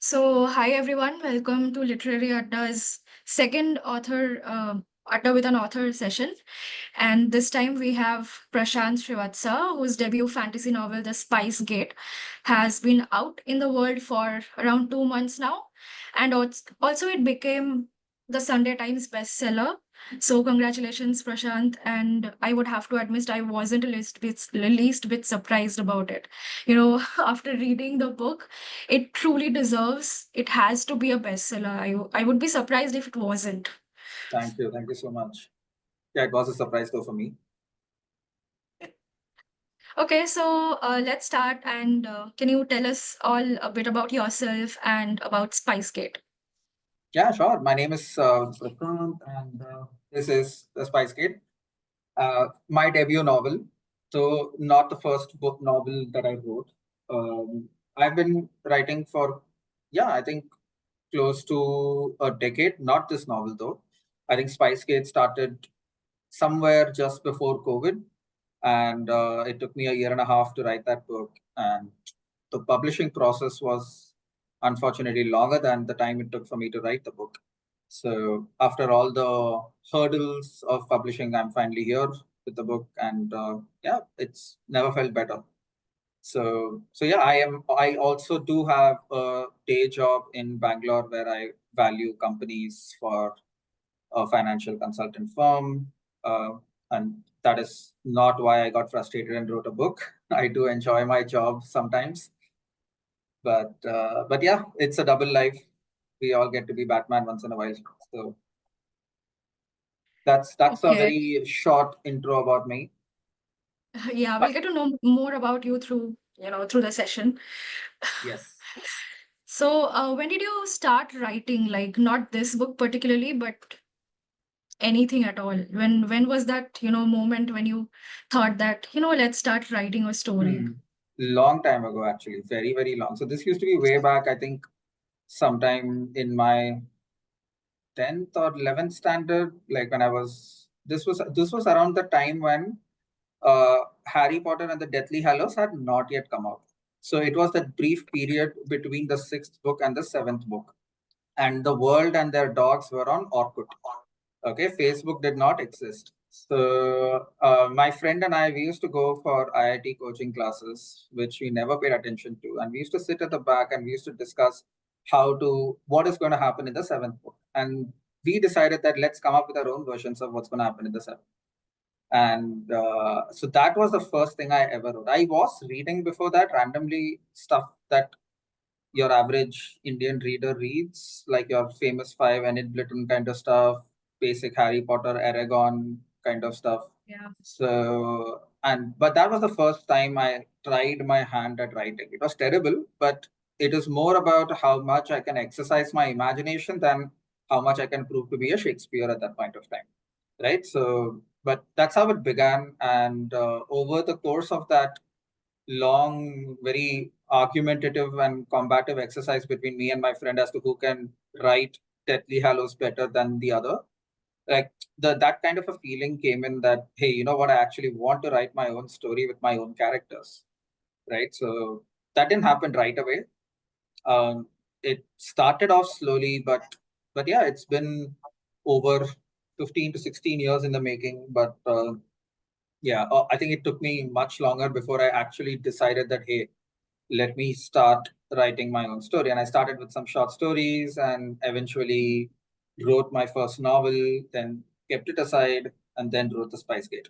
Hi everyone, welcome to Literary Adda's second Adda with an author session. And this time we have Prashanth Srivatsa, whose debut fantasy novel, The Spice Gate, has been out in the world for around 2 months now. And also it became the Sunday Times bestseller. So congratulations, Prashanth. And I would have to admit I wasn't least bit surprised about it. After reading the book, it truly deserves, it has to be a bestseller. I would be surprised if it wasn't. Thank you. Thank you so much. Yeah, it was a surprise though for me. Okay, so let's start. And can you tell us all a bit about yourself and about Spicegate? Yeah, sure. My name is Prashanth, and this is The Spice Kid, my debut novel. So, not the first book novel that I wrote. I've been writing for, yeah, I think close to a decade. Not this novel though. I think Spice Kid started somewhere just before COVID, and it took me a year and a half to write that book. And the publishing process was unfortunately longer than the time it took for me to write the book. So after all the hurdles of publishing, I'm finally here with the book, and yeah, it's never felt better. So yeah, I also do have a day job in Bangalore where I value companies for a financial consultant firm. Uh, and that is not why I got frustrated and wrote a book. I do enjoy my job sometimes, but yeah, it's a double life. We all get to be Batman once in a while. So that's a Okay. very short intro about me. Yeah, we'll But get to know more about you through the session. yes. So, when did you start writing? Like, not this book particularly, but anything at all? When was that moment when you thought that let's start writing a story? Hmm. Long time ago, actually, very, very long. So this used to be way back, I think, sometime in my 10th or 11th standard, like when I was this was around the time when Harry Potter and the Deathly Hallows had not yet come out. So it was that brief period between the sixth book and the seventh book. And the world and their dogs were on Orkut. Okay, Facebook did not exist. So my friend and I, we used to go for IIT coaching classes, which we never paid attention to, and we used to sit at the back and we used to discuss what is going to happen in the seventh book, and we decided that let's come up with our own versions of what's going to happen in the seventh. And so that was the first thing I ever wrote. I was reading before that randomly stuff that your average Indian reader reads, like your famous five, Enid Blyton kind of stuff, basic Harry Potter, Aragon kind of stuff. Yeah. But that was the first time I tried my hand at writing. It was terrible, but it is more about how much I can exercise my imagination than how much I can prove to be a Shakespeare at that point of time. Right. But that's how it began. And over the course of that long, very argumentative and combative exercise between me and my friend as to who can write Deathly Hallows better than the other. Like that kind of a feeling came in that, hey, you know what, I actually want to write my own story with my own characters. Right. So that didn't happen right away. It started off slowly, but yeah, it's been over 15 to 16 years in the making. But yeah, I think it took me much longer before I actually decided that, hey, let me start writing my own story. And I started with some short stories and eventually wrote my first novel, then kept it aside, and then wrote The Spice Gate.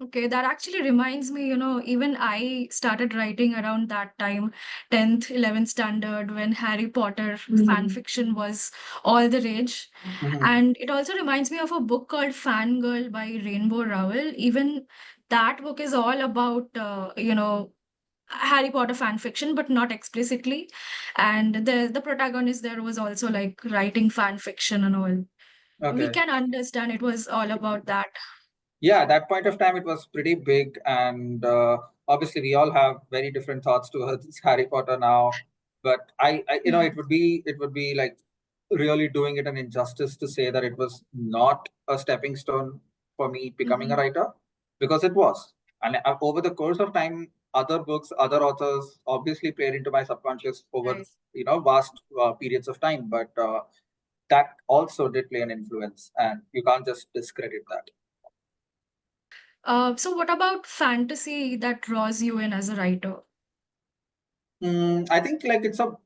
Okay, that actually reminds me, even I started writing around that time, 10th, 11th standard, when Harry Potter fan fiction was all the rage. Mhm. And it also reminds me of a book called Fangirl by Rainbow Rowell. Even that book is all about Harry Potter fan fiction, but not explicitly. And the protagonist there was also like writing fan fiction and all. We Okay. can understand it was all about that. Yeah, at that point of time, it was pretty big. And obviously, we all have very different thoughts towards Harry Potter now. But it would be like really doing it an injustice to say that it was not a stepping stone for me becoming a Mhm. writer, because it was. And over the course of time, other books, other authors obviously played into my subconscious over Right. vast periods of time, but that also did play an influence, and you can't just discredit that. So what about fantasy that draws you in as a writer? I think like it's a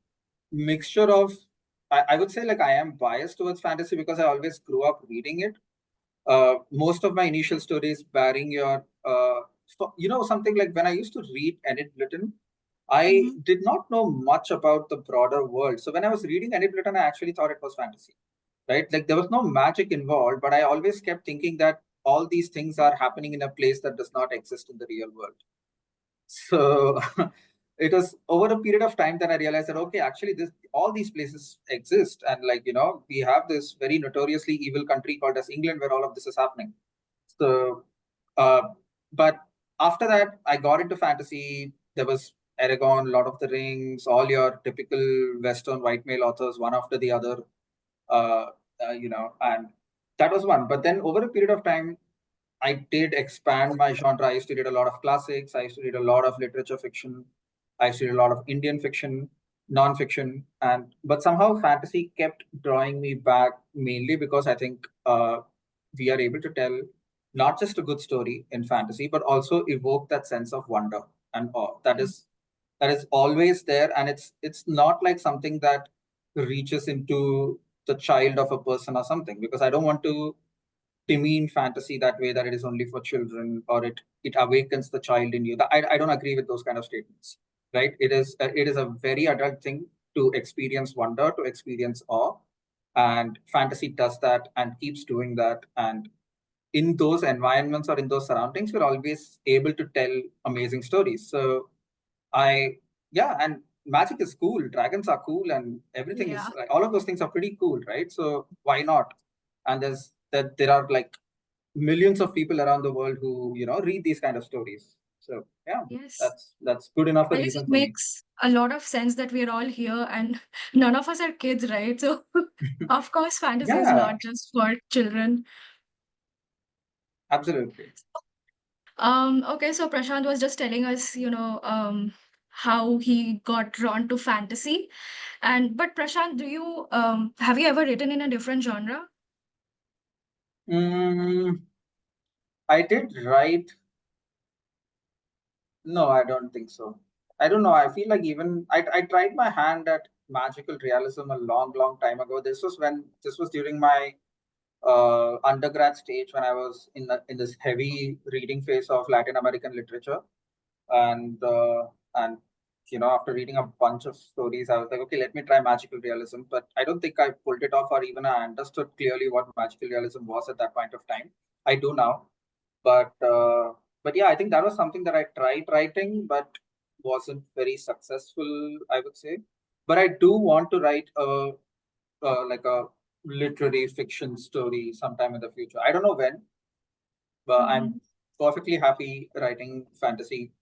mixture of. I would say like I am biased towards fantasy because I always grew up reading it. Most of my initial stories bearing your something like when I used to read Enid Blyton, I Mm-hmm. did not know much about the broader world. So when I was reading Enid Blyton, I actually thought it was fantasy, right? Like there was no magic involved, but I always kept thinking that all these things are happening in a place that does not exist in the real world. So it was over a period of time that I realized that okay, actually this all these places exist, and like we have this very notoriously evil country called as England where all of this is happening. So, uh, but after that, I got into fantasy. There was Aragon, Lord of the Rings, all your typical Western white male authors, one after the other. Uh, and that was one. But then over a period of time, I did expand my genre. I used to read a lot of classics. I used to read a lot of literature fiction. I used to read a lot of Indian fiction, non-fiction, and but somehow fantasy kept drawing me back mainly because I think we are able to tell not just a good story in fantasy, but also evoke that sense of wonder and awe Yeah. that is always there, and it's not like something that reaches into the child of a person or something because I don't want to demean fantasy that way that it is only for children or it awakens the child in you. I don't agree with those kind of statements, right? It is a very adult thing to experience wonder, to experience awe, and fantasy does that and keeps doing that. And in those environments or in those surroundings, we're always able to tell amazing stories. So I, yeah, and magic is cool. Dragons are cool, and everything Yeah. is like, all of those things are pretty cool, right? So why not? And there are like millions of people around the world who read these kind of stories. So yeah, Yes. that's good enough a I guess it reason for me. makes a lot of sense that we are all here and none of us are kids, right? So, of course, fantasy is Yeah, not just for children. absolutely. Okay, so Prashant was just telling us, how he got drawn to fantasy. But Prashant, have you ever written in a different genre? mm, I did write. No, I don't think so. I don't know. I feel like even I tried my hand at magical realism a long time ago. This was during my undergrad stage when I was in this heavy reading phase of Latin American literature, and after reading a bunch of stories, I was like, okay, let me try magical realism. But I don't think I pulled it off, or even I understood clearly what magical realism was at that point of time. I do now, but yeah, I think that was something that I tried writing, but wasn't very successful, I would say. But I do want to write like a literary fiction story sometime in the future. I don't know when, but I'm Mhm. perfectly happy writing fantasy.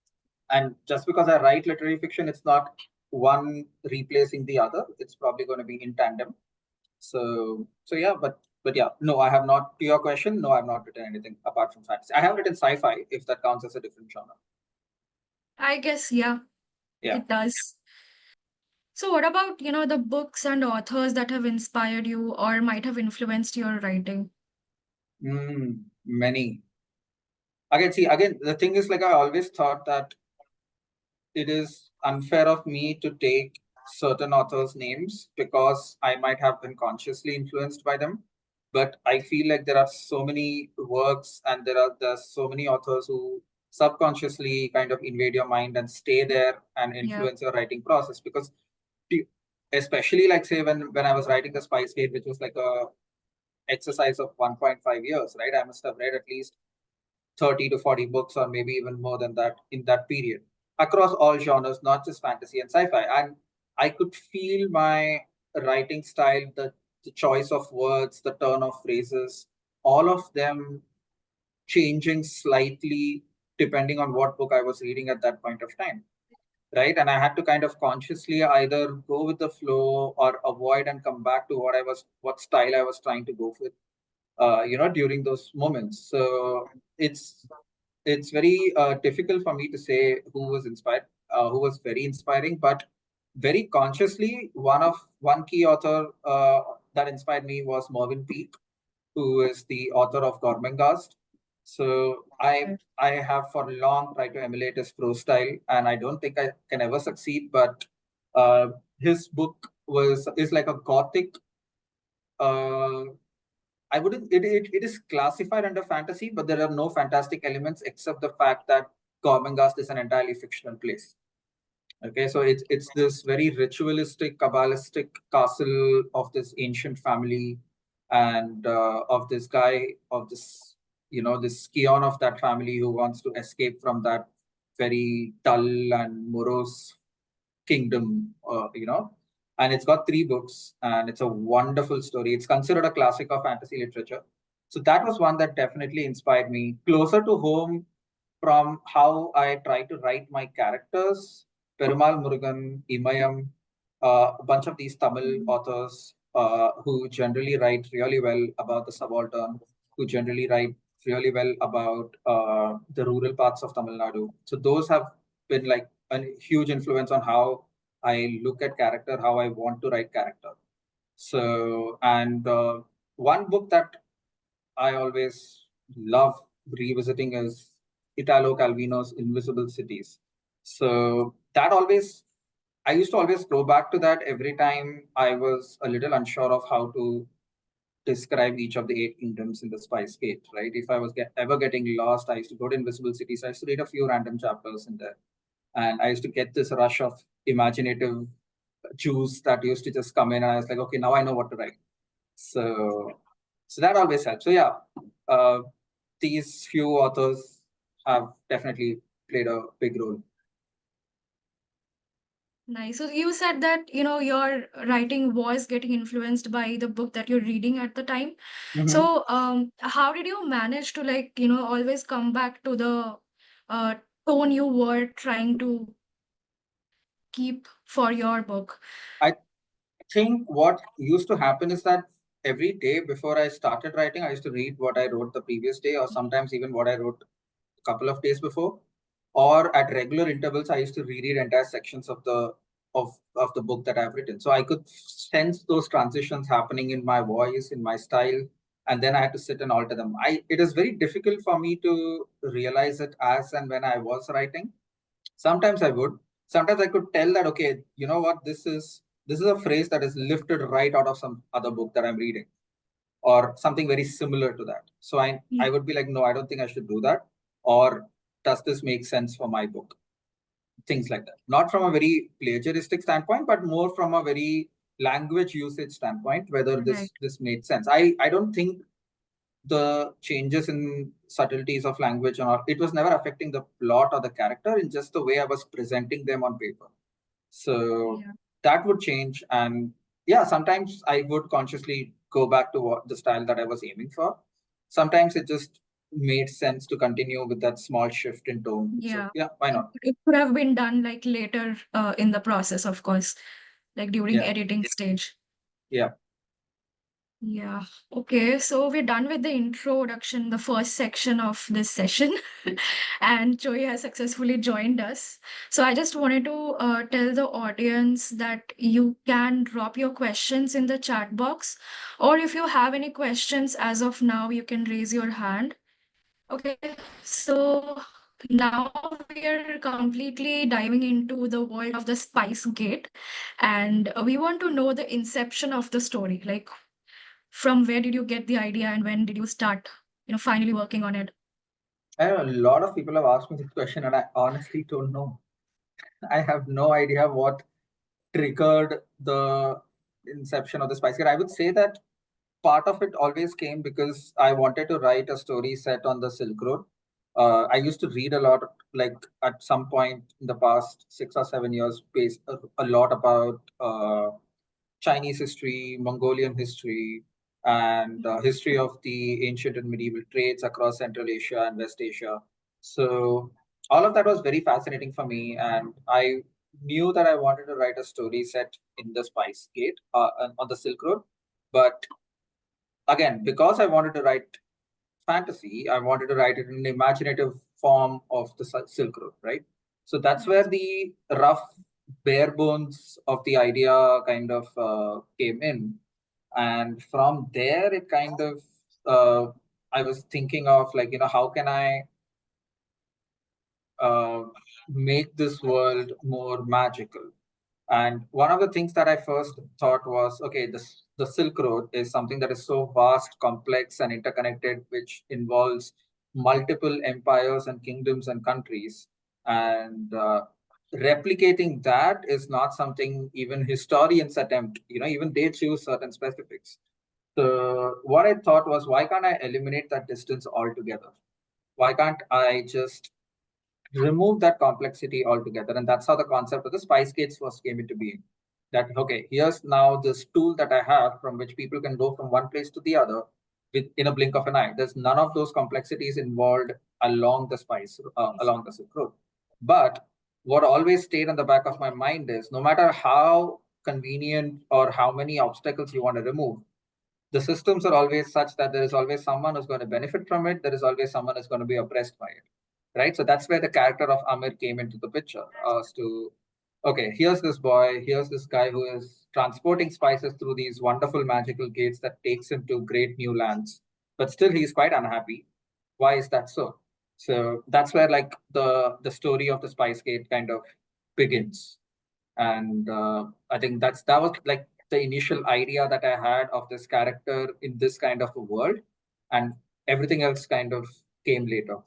And just because I write literary fiction, it's not one replacing the other. It's probably going to be in tandem. So yeah, but yeah, no, I have not. To your question, no, I have not written anything apart from fantasy. I have written sci-fi, if that counts as a different genre. I guess, yeah, Yeah. it does. So, what about, the books and authors that have inspired you or might have influenced your writing? Many. Again, see, again, the thing is, like, I always thought that it is unfair of me to take certain authors' names because I might have been consciously influenced by them. But I feel like there are so many works and there's so many authors who subconsciously kind of invade your mind and stay there and Yeah. influence your writing process. Because especially like say when I was writing the Spice Gate, which was like a exercise of 1.5 years, right? I must have read at least 30 to 40 books or maybe even more than that in that period across all genres, not just fantasy and sci-fi. And I could feel my writing style, the choice of words, the turn of phrases, all of them changing slightly depending on what book I was reading at that point of time, right? And I had to kind of consciously either go with the flow or avoid and come back to what style I was trying to go with during those moments. So it's it's very difficult for me to say who was inspired, who was very inspiring, but very consciously, one key author that inspired me was Mervyn Peake, who is the author of Gormenghast. So I have for long tried to emulate his prose style, and I don't think I can ever succeed. But uh, his book is like a gothic. Uh, I wouldn't. It is classified under fantasy, but there are no fantastic elements except the fact that Gormenghast is an entirely fictional place. Okay, so it's this very ritualistic, kabbalistic castle of this ancient family, and of this guy, of this this scion of that family who wants to escape from that very dull and morose kingdom, and it's got 3 books, and it's a wonderful story. It's considered a classic of fantasy literature. So that was one that definitely inspired me. Closer to home, from how I try to write my characters, Perumal Murugan, Imayam, a bunch of these Tamil authors who generally write really well about the subaltern, who generally write really well about the rural parts of Tamil Nadu. So those have been like a huge influence on how I look at character, how I want to write character. So, and one book that I always love revisiting is Italo Calvino's Invisible Cities. So that always, I used to always go back to that every time I was a little unsure of how to describe each of the 8 kingdoms in the Spice Gate, right? If I was ever getting lost, I used to go to Invisible Cities. I used to read a few random chapters in there. And I used to get this rush of imaginative juice that used to just come in. And I was like, okay, now I know what to write. So, so that always helps. So yeah, uh, these few authors have definitely played a big role. Nice. So you said that, your writing was getting influenced by the book that you're reading at the time. Mhm. So, how did you manage to always come back to the uh, tone you were trying to keep for your book? I think what used to happen is that every day before I started writing, I used to read what I wrote the previous day, or sometimes even what I wrote a couple of days before. Or at regular intervals, I used to reread entire sections of the book that I've written. So I could sense those transitions happening in my voice, in my style, and then I had to sit and alter them. It is very difficult for me to realize it as and when I was writing. Sometimes I would. Sometimes I could tell that, okay, you know what, this is a phrase that is lifted right out of some other book that I'm reading, or something very similar to that. So I would be like, no, I don't think I should do that. Or does this make sense for my book? Things like that. Not from a very plagiaristic standpoint, but more from a very language usage standpoint, whether Right. this made sense. I don't think the changes in subtleties of language or it was never affecting the plot or the character, in just the way I was presenting them on paper. So Yeah. that would change. And yeah, sometimes I would consciously go back to what the style that I was aiming for. Sometimes it just made sense to continue with that small shift in tone. So Yeah. yeah, why not? It could have been done like later in the process, of course, like during Yeah. editing stage. Yeah. Yeah. Okay. So we're done with the introduction, the first section of this session, and Joey has successfully joined us. So I just wanted to tell the audience that you can drop your questions in the chat box, or if you have any questions as of now, you can raise your hand. Okay. So now we are completely diving into the world of the Spice Gate, and we want to know the inception of the story. Like, from where did you get the idea and when did you start, finally working on it? I know a lot of people have asked me this question, and I honestly don't know. I have no idea what triggered the inception of the Spice Girl. I would say that part of it always came because I wanted to write a story set on the Silk Road. I used to read a lot, like at some point in the past 6 or 7 years, based a lot about Chinese history, Mongolian history, and history of the ancient and medieval trades across Central Asia and West Asia. So all of that was very fascinating for me, and I knew that I wanted to write a story set in the Spice Gate on the Silk Road. But again, because I wanted to write fantasy, I wanted to write it in an imaginative form of the Silk Road, right? So that's Right. where the rough bare bones of the idea kind of came in. And from there, it kind of, I was thinking of like, how can I uh, make this world more magical? And one of the things that I first thought was, okay, the Silk Road is something that is so vast, complex, and interconnected, which involves multiple empires and kingdoms and countries. And replicating that is not something even historians attempt. Even they choose certain specifics. So what I thought was, why can't I eliminate that distance altogether? Why can't I just remove that complexity altogether? And that's how the concept of the spice gates first came into being. That, okay, here's now this tool that I have from which people can go from one place to the other in a blink of an eye. There's none of those complexities involved along the Silk Road. But what always stayed on the back of my mind is, no matter how convenient or how many obstacles you want to remove, the systems are always such that there is always someone who's going to benefit from it. There is always someone who's going to be oppressed by it, right? So that's where the character of Amir came into the picture. As to, okay, here's this boy, here's this guy who is transporting spices through these wonderful magical gates that takes him to great new lands, but still he's quite unhappy. Why is that so? So that's where like the story of the Spice Gate kind of begins. And I think that was like the initial idea that I had of this character in this kind of a world, and everything else kind of came later.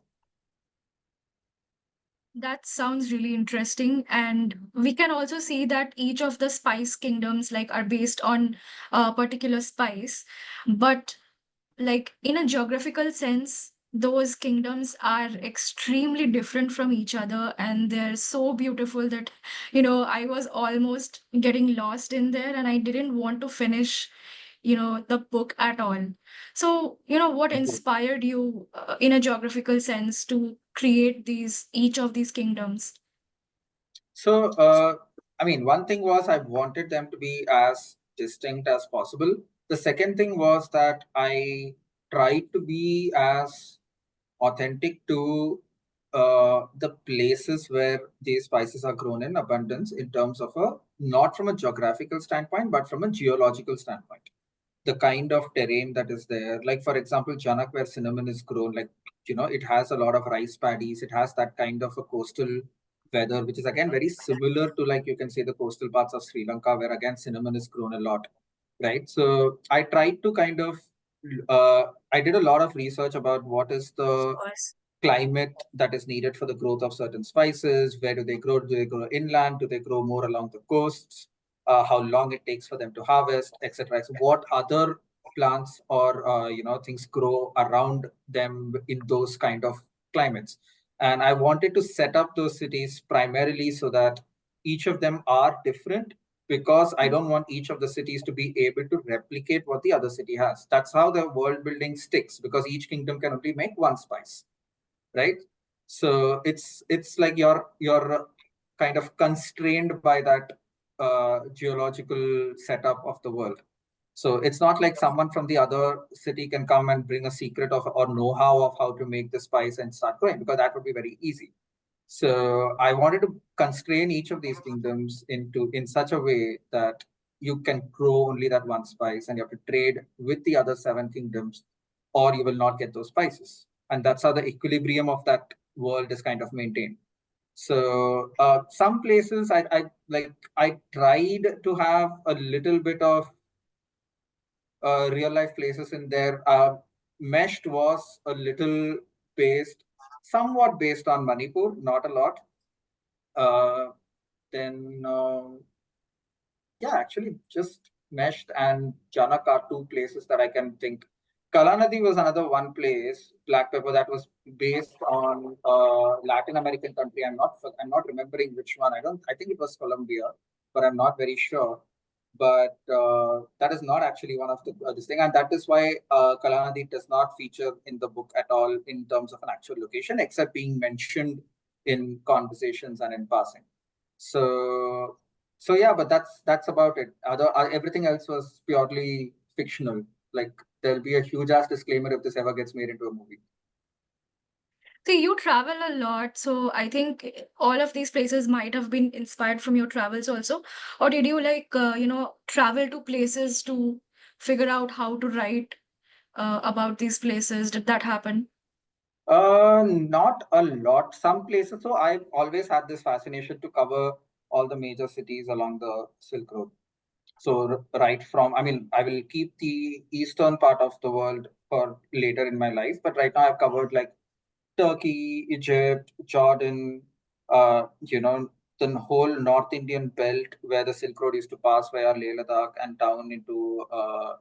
That sounds really interesting. And we can also see that each of the spice kingdoms like are based on a particular spice. But like in a geographical sense, those kingdoms are extremely different from each other, and they're so beautiful that, I was almost getting lost in there and I didn't want to finish, the book at all. So, what inspired you in a geographical sense to create each of these kingdoms? So, I mean, one thing was I wanted them to be as distinct as possible. The second thing was that I tried to be as authentic to the places where these spices are grown in abundance, in terms of not from a geographical standpoint, but from a geological standpoint. The kind of terrain that is there. Like, for example, Janak, where cinnamon is grown, like, it has a lot of rice paddies. It has that kind of a coastal weather, which is again very similar to, like, you can say, the coastal parts of Sri Lanka, where again cinnamon is grown a lot, right? So I tried to kind of, I did a lot of research about what is Of the course. climate that is needed for the growth of certain spices. Where do they grow? Do they grow inland? Do they grow more along the coasts? How long it takes for them to harvest, etc. So what other plants or things grow around them in those kind of climates? And I wanted to set up those cities primarily so that each of them are different, because I don't want each of the cities to be able to replicate what the other city has. That's how the world building sticks, because each kingdom can only make one spice, right? So it's like you're kind of constrained by that geological setup of the world. So it's not like someone from the other city can come and bring a secret of or know-how of how to make the spice and start growing, because that would be very easy. So I wanted to constrain each of these kingdoms in such a way that you can grow only that one spice, and you have to trade with the other seven kingdoms, or you will not get those spices. And that's how the equilibrium of that world is kind of maintained. So some places I tried to have a little bit of real life places in there. Meshed was a little somewhat based on Manipur, not a lot. Uh, then yeah, actually just Meshed and Janak are two places that I can think. Kalanadi was another one place, black pepper, that was based on Latin American country. I'm not remembering which one. I think it was Colombia, but I'm not very sure. But that is not actually one of the this thing, and that is why Kalanadi does not feature in the book at all in terms of an actual location, except being mentioned in conversations and in passing. So yeah, but that's about it. Everything else was purely fictional. Like, there'll be a huge ass disclaimer if this ever gets made into a movie. See, you travel a lot, so I think all of these places might have been inspired from your travels also. Or did you like, travel to places to figure out how to write about these places? Did that happen? Not a lot. Some places. So I've always had this fascination to cover all the major cities along the Silk Road. So right from, I mean, I will keep the eastern part of the world for later in my life, but right now I've covered like Turkey, Egypt, Jordan, the whole North Indian belt where the Silk Road used to pass via Leh Ladakh and down into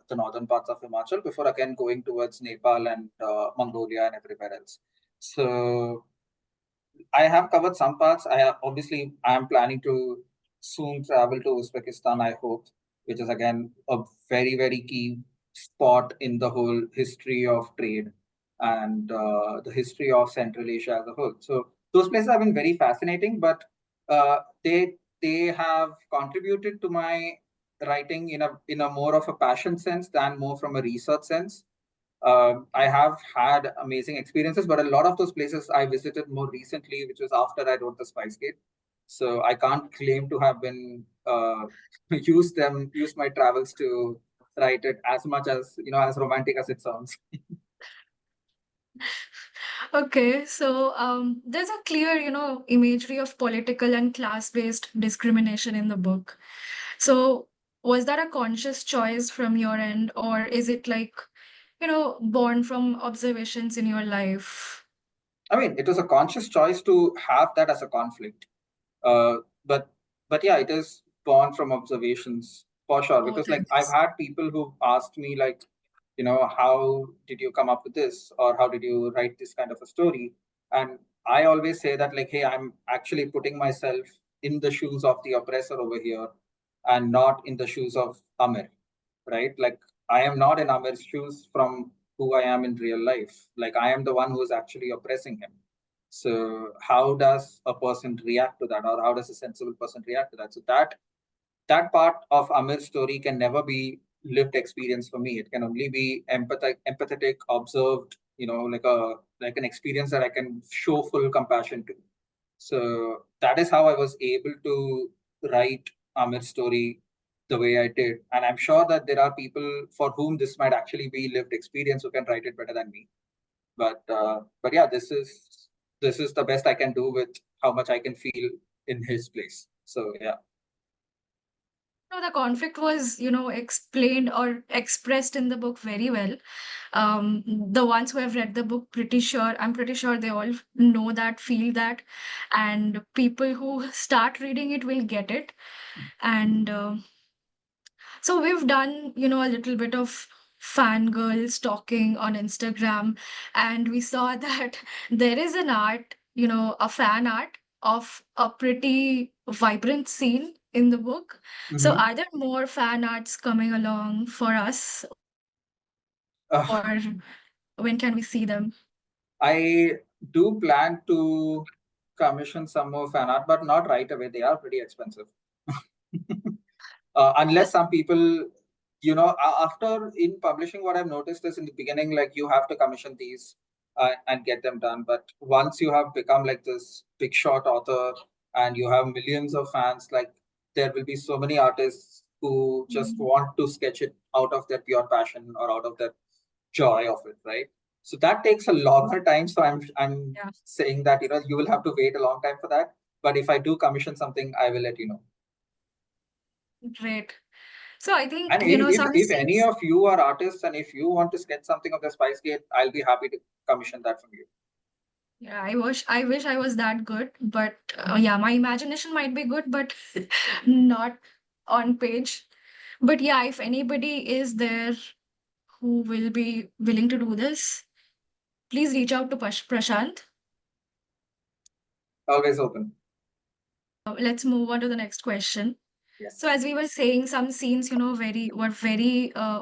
the northern parts of Himachal before again going towards Nepal and Mongolia and everywhere else. So I have covered some parts. Obviously I am planning to soon travel to Uzbekistan. I hope, which is again a very key spot in the whole history of trade and the history of Central Asia as a whole. So those places have been very fascinating, but they have contributed to my writing in a more of a passion sense than more from a research sense. I have had amazing experiences, but a lot of those places I visited more recently, which was after I wrote the Spice Gate. So I can't claim to have been used my travels to write it as much as as romantic as it sounds. Okay, so there's a clear, imagery of political and class-based discrimination in the book. So was that a conscious choice from your end, or is it like, born from observations in your life? I mean, it was a conscious choice to have that as a conflict. Uh, but yeah, it is born from observations for sure. Oh, Because like I've thanks. had people who asked me like, how did you come up with this, or how did you write this kind of a story? And I always say that like, hey, I'm actually putting myself in the shoes of the oppressor over here, and not in the shoes of Amir, right? Like I am not in Amir's shoes from who I am in real life. Like I am the one who is actually oppressing him. So how does a person react to that, or how does a sensible person react to that? So that part of Amir's story can never be lived experience for me. It can only be empathetic, observed, like an experience that I can show full compassion to. So that is how I was able to write Amir's story the way I did. And I'm sure that there are people for whom this might actually be lived experience who can write it better than me. But yeah, this is the best I can do with how much I can feel in his place. So yeah. No, the conflict was, explained or expressed in the book very well. The ones who have read the book, I'm pretty sure they all know that, feel that, and people who start reading it will get it. And so we've done, a little bit of fangirl stalking on Instagram, and we saw that there is an art, a fan art of a pretty vibrant scene in the book. So Mhm. are there more fan arts coming along for us, Uh, or when can we see them? I do plan to commission some more fan art, but not right away. They are pretty expensive. Unless some people, after in publishing, what I've noticed is in the beginning, like you have to commission these and get them done. But once you have become like this big shot author and you have millions of fans, like there will be so many artists who just Mm, want to sketch it out of their pure passion or out of their joy of it, right? So that takes a longer time. So I'm yeah, saying that you will have to wait a long time for that. But if I do commission something, I will let you know. great. So I think, And if, if some if any scenes. of you are artists and if you want to sketch something of the Spice Gate, I'll be happy to commission that from you. Yeah, I wish I was that good, but yeah, my imagination might be good, but not on page. But yeah, if anybody is there who will be willing to do this, please reach out to Prashant. Always open. Let's move on to the next question. So Yes. as we were saying, some scenes, very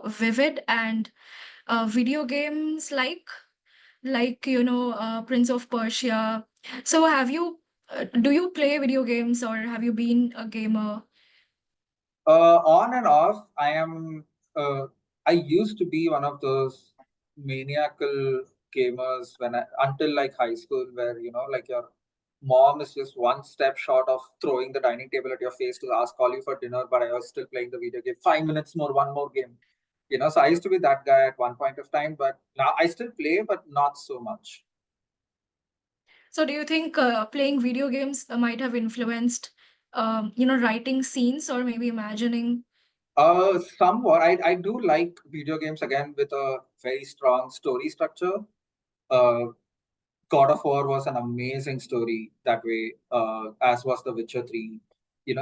vivid and video games like Prince of Persia. So do you play video games, or have you been a gamer? On and off, I am. I used to be one of those maniacal gamers until like high school, where like your mom is just one step short of throwing the dining table at your face to call you for dinner, but I was still playing the video game. 5 minutes more, one more game. So I used to be that guy at one point of time, but now I still play, but not so much. So do you think playing video games might have influenced, writing scenes or maybe imagining? Somewhat. I do like video games again with a very strong story structure. Uh, God of War was an amazing story that way, as was The Witcher 3.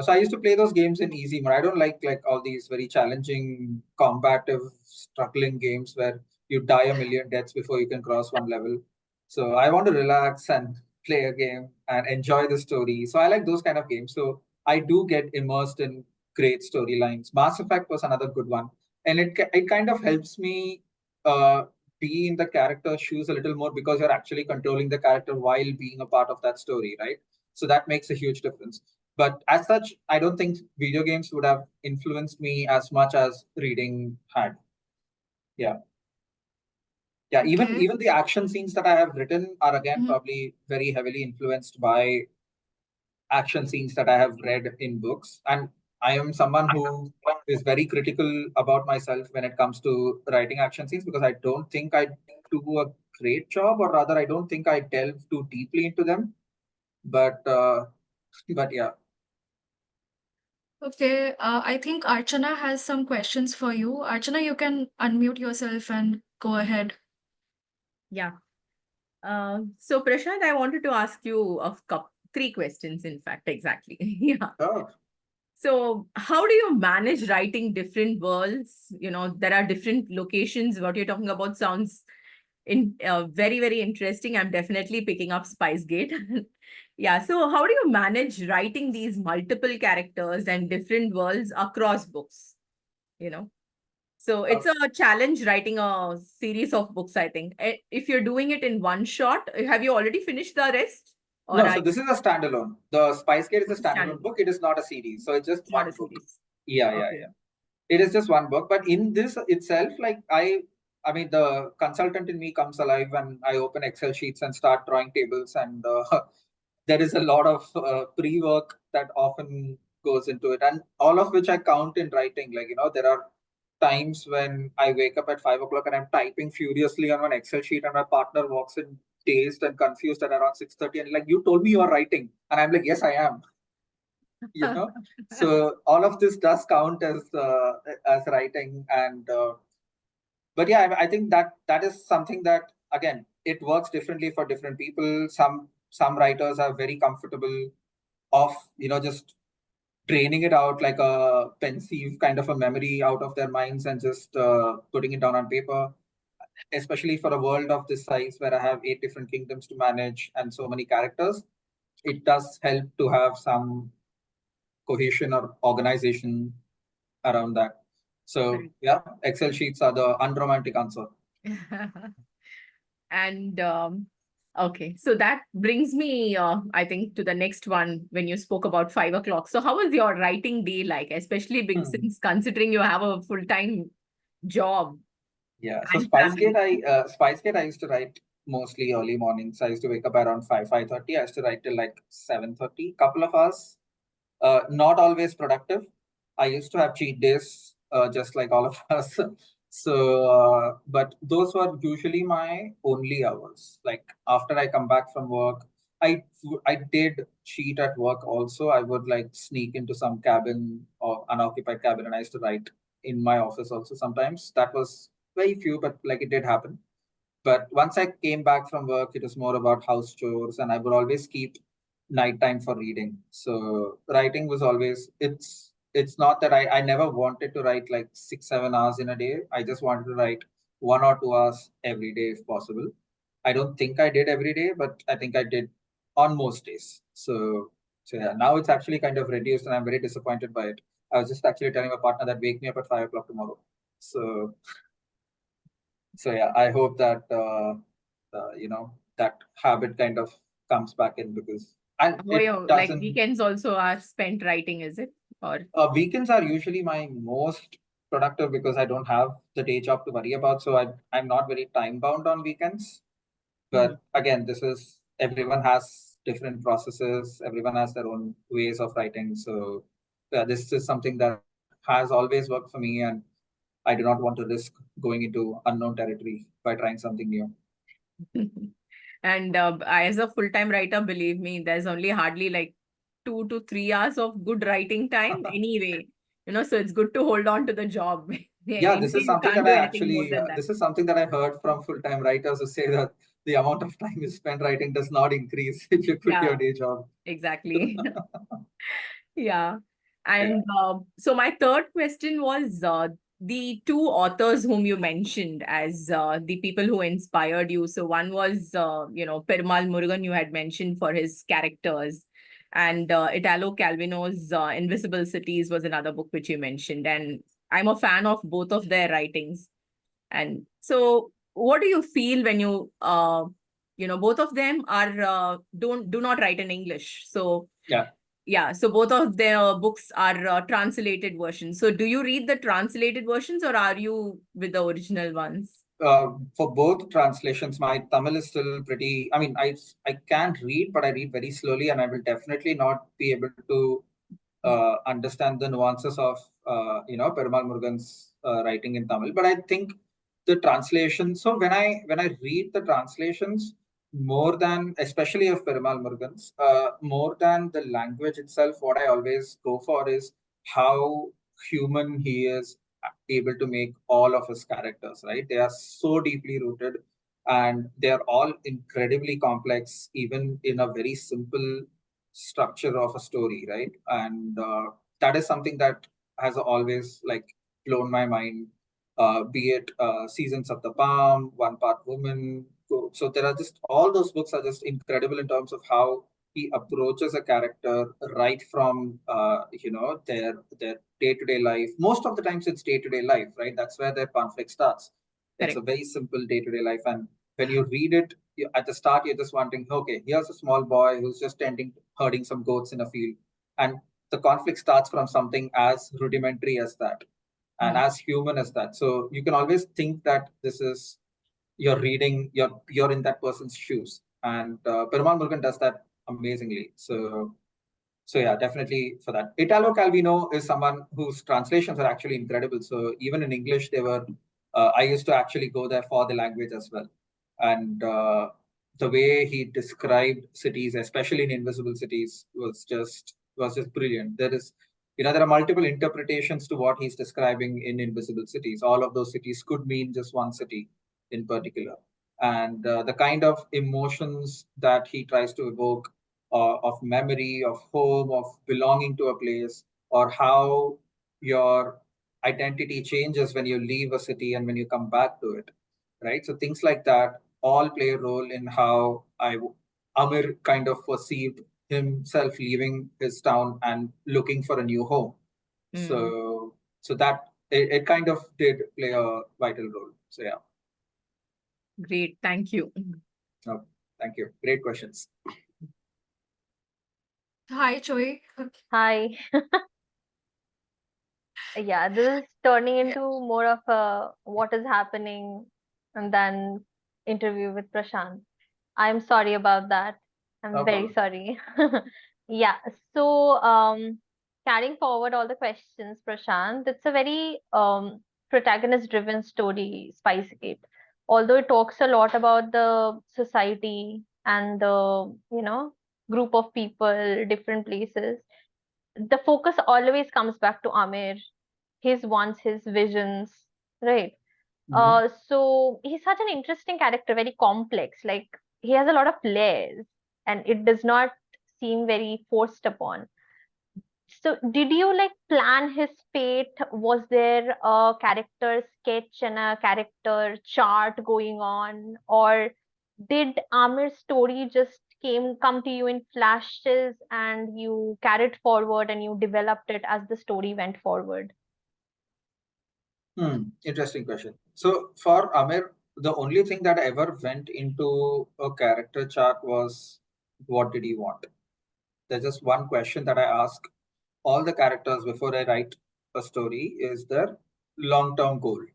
So I used to play those games in easy mode. I don't like all these very challenging, combative, struggling games where you die a million deaths before you can cross one level. So I want to relax and play a game and enjoy the story. So I like those kind of games. So I do get immersed in great storylines. Mass Effect was another good one, and it kind of helps me uh, be in the character's shoes a little more because you're actually controlling the character while being a part of that story, right? So that makes a huge difference. But as such, I don't think video games would have influenced me as much as reading had. Yeah. Yeah, even Okay. even the action scenes that I have written are again Mhm. probably very heavily influenced by action scenes that I have read in books. And I am someone who is very critical about myself when it comes to writing action scenes because I don't think I do a great job, or rather, I don't think I delve too deeply into them. But but yeah. Okay, I think Archana has some questions for you. Archana, you can unmute yourself and go ahead. Yeah. So Prashant, I wanted to ask you three questions, in fact, exactly. Yeah. Oh, So how do you manage writing different worlds? There are different locations. What you're talking about sounds very, very interesting. I'm definitely picking up Spicegate. Yeah. So how do you manage writing these multiple characters and different worlds across books? You know? So it's oh. a challenge writing a series of books, I think. If you're doing it in one shot, have you already finished the rest? Or No, are so this is a standalone. The Spice Gate is a you standalone standing? book. It is not a series. So it's just It's not one a book. series. Yeah, yeah, Okay. yeah. It is just one book, but in this itself, like I mean, the consultant in me comes alive when I open Excel sheets and start drawing tables, and there is a lot of pre-work that often goes into it, and all of which I count in writing. Like there are times when I wake up at 5 o'clock and I'm typing furiously on an Excel sheet, and my partner walks in dazed and confused at around 6:30, and like, you told me you are writing, and I'm like, yes, I am. you know so all of this does count as writing, and but yeah, I think that is something that, again, it works differently for different people. Some writers are very comfortable of just draining it out like a pensive kind of a memory out of their minds and just putting it down on paper, especially for a world of this size where I have 8 different kingdoms to manage and so many characters. It does help to have some cohesion or organization around that. So Right. yeah, Excel sheets are the unromantic answer. And okay, so that brings me, I think, to the next one when you spoke about 5 o'clock. So, how was your writing day like, especially Hmm. since considering you have a full-time job Yeah. So and family? Spicegate I used to write mostly early mornings. I used to wake up around 5:30. I used to write till like 7:30, couple of hours. Not always productive. I used to have cheat days, just like all of us. So, but those were usually my only hours. Like after I come back from work, I did cheat at work also. I would like sneak into some cabin or unoccupied cabin, and I used to write in my office also sometimes. That was very few, but like it did happen. But once I came back from work, it was more about house chores, and I would always keep nighttime for reading. So writing was always, it's not that I never wanted to write like 6 7 hours in a day. I just wanted to write 1 or 2 hours every day if possible. I don't think I did every day, but I think I did on most days. So yeah, now it's actually kind of reduced, and I'm very disappointed by it. I was just actually telling my partner that wake me up at 5 o'clock tomorrow. So so yeah, I hope that that habit kind of comes back in, because and Or it your like doesn't. weekends also are spent writing, is it? Or Weekends are usually my most productive because I don't have the day job to worry about, so I'm not very time bound on weekends. But again, everyone has different processes, everyone has their own ways of writing. So yeah, this is something that has always worked for me, and I do not want to risk going into unknown territory by trying something new. And as a full-time writer, believe me, there's only hardly like 2 to 3 hours of good writing time anyway. So it's good to hold on to the job. Yeah, Anyway, you can't do anything more than that. this is something that I heard from full-time writers who say that the amount of time you spend writing does not increase if you quit Yeah, your day job. exactly. Yeah. Yeah. And so my third question was the two authors whom you mentioned as the people who inspired you. So one was, Perumal Murugan, you had mentioned for his characters. And Italo Calvino's Invisible Cities was another book which you mentioned. And I'm a fan of both of their writings. And so what do you feel when both of them are do not write in English. So Yeah. so both of their books are translated versions. So do you read the translated versions or are you with the original ones? For both translations, my Tamil is still pretty. I mean, I can read, but I read very slowly, and I will definitely not be able to understand the nuances of Perumal Murugan's writing in Tamil. But I think the translation. So when I read the translations, more than especially of Perumal Murugan's, more than the language itself, what I always go for is how human he is able to make all of his characters. Right, they are so deeply rooted, and they are all incredibly complex, even in a very simple structure of a story, right? And that is something that has always like blown my mind. Be it Seasons of the Palm, One Part Woman. So there are just all those books are just incredible in terms of how he approaches a character right from their day to day life. Most of the times it's day to day life, right? That's where their conflict starts. It's a Correct. very simple day to day life, and when you read it, at the start you're just wondering, okay, here's a small boy who's just herding some goats in a field, and the conflict starts from something as rudimentary as that, and as human as that. So you can always think that this is you're reading, you're in that person's shoes, and Perumal Murugan does that amazingly. So yeah, definitely for that. Italo Calvino is someone whose translations are actually incredible. So even in English, they were. I used to actually go there for the language as well, and the way he described cities, especially in Invisible Cities, was just brilliant. There are multiple interpretations to what he's describing in Invisible Cities. All of those cities could mean just one city in particular, and the kind of emotions that he tries to evoke of memory, of home, of belonging to a place, or how your identity changes when you leave a city and when you come back to it, right? So things like that all play a role in how Amir kind of perceived himself leaving his town and looking for a new home. So that it kind of did play a vital role. So yeah. Great. Thank you. Oh, thank you. Great questions. Hi, Choi. Hi. Yeah, this is turning into more of a what is happening and then interview with Prashant. I'm sorry about that. I'm No very problem. sorry. Yeah, so carrying forward all the questions, Prashant, it's a very protagonist-driven story, Spice Cape. Although it talks a lot about the society and the, group of people, different places, the focus always comes back to Amir, his wants, his visions, right? So he's such an interesting character, very complex. Like he has a lot of layers, and it does not seem very forced upon. So did you like plan his fate? Was there a character sketch and a character chart going on, or did Amir's story just come to you in flashes and you carried forward and you developed it as the story went forward? Interesting question. So for Amir, the only thing that ever went into a character chart was what did he want? There's just one question that I ask all the characters before I write a story is their long-term goal.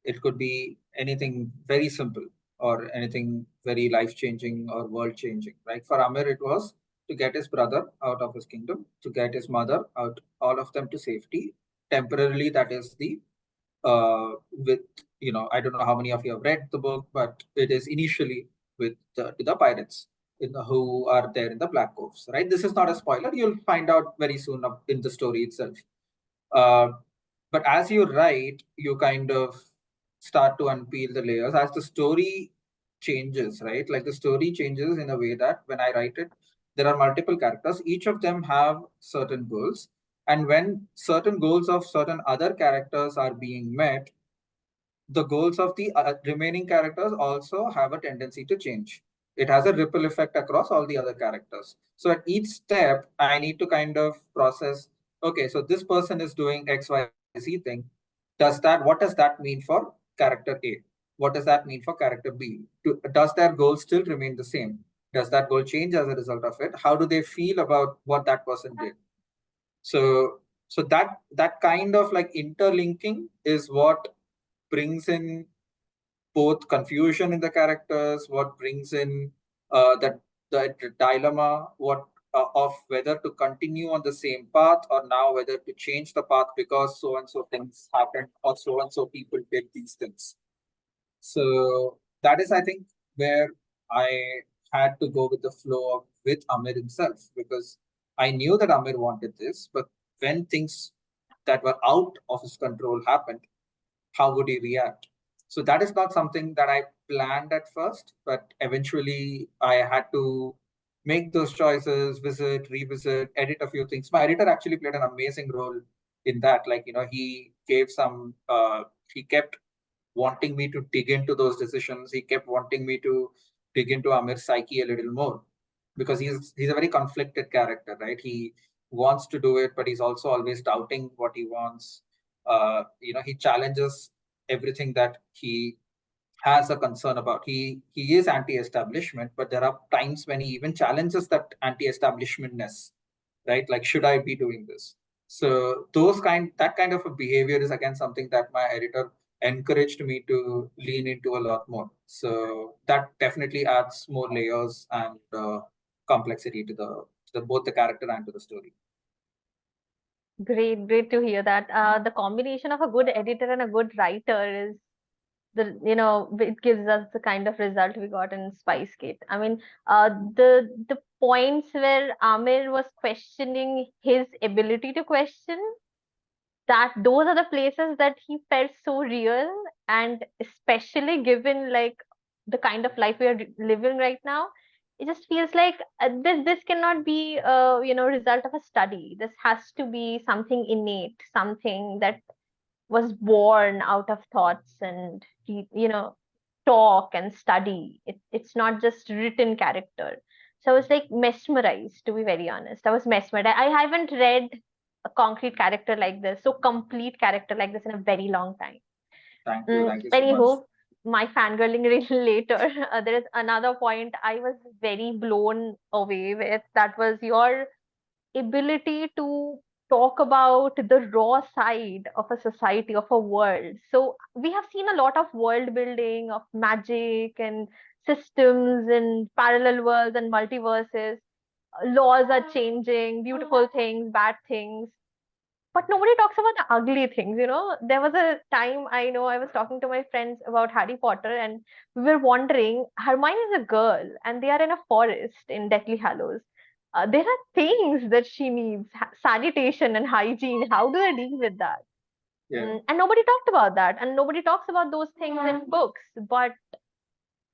It could be anything very simple. or anything very life-changing or world-changing, right? For Amir, it was to get his brother out of his kingdom, to get his mother out, all of them to safety. Temporarily, that is the with, I don't know how many of you have read the book, but it is initially with the pirates who are there in the Black Coves, right? This is not a spoiler. You'll find out very soon in the story itself. Uh, but as you write, you kind of start to unpeel the layers as the story changes, right? Like the story changes in a way that when I write it, there are multiple characters. Each of them have certain goals. And when certain goals of certain other characters are being met, the goals of the remaining characters also have a tendency to change. It has a ripple effect across all the other characters. So at each step, I need to kind of process, okay, so this person is doing XYZ thing. What does that mean for character A? What does that mean for character B? Does their goal still remain the same? Does that goal change as a result of it? How do they feel about what that person did? So that kind of like interlinking is what brings in both confusion in the characters, what brings in that the dilemma, what of whether to continue on the same path or now whether to change the path because so and so things happened or so and so people did these things. So that is, I think, where I had to go with the flow with Amir himself, because I knew that Amir wanted this, but when things that were out of his control happened, how would he react? So that is not something that I planned at first, but eventually I had to make those choices, visit, revisit, edit a few things. My editor actually played an amazing role in that. Like, he gave he kept wanting me to dig into those decisions. He kept wanting me to dig into Amir's psyche a little more, because he's a very conflicted character, right? He wants to do it, but he's also always doubting what he wants. He challenges everything that he has a concern about. He is anti-establishment, but there are times when he even challenges that anti-establishmentness, right? Like, should I be doing this? So that kind of a behavior is again something that my editor encouraged me to lean into a lot more. So that definitely adds more layers and complexity to the both the character and to the story. Great to hear that. The combination of a good editor and a good writer is it gives us the kind of result we got in Spicegate. I mean, the points where Amir was questioning his ability to question, that those are the places that he felt so real, and especially given like the kind of life we are living right now, it just feels like this cannot be a result of a study. This has to be something innate, something that was born out of thoughts and talk and study. It's not just written character. So I was like mesmerized, to be very honest. I was mesmerized. I haven't read a concrete character like this, so complete character like this in a very long time. Thank you so much. Anywho, my fangirling later. There is another point I was very blown away with. That was your ability to talk about the raw side of a society, of a world. So we have seen a lot of world building, of magic and systems and parallel worlds and multiverses. Laws are changing, beautiful things, bad things. But nobody talks about the ugly things, There was a time, I know, I was talking to my friends about Harry Potter, and we were wondering, Hermione is a girl and they are in a forest in Deathly Hallows. There are things that she needs, sanitation and hygiene. How do they deal with that? Yeah. And nobody talked about that. And nobody talks about those things in books. But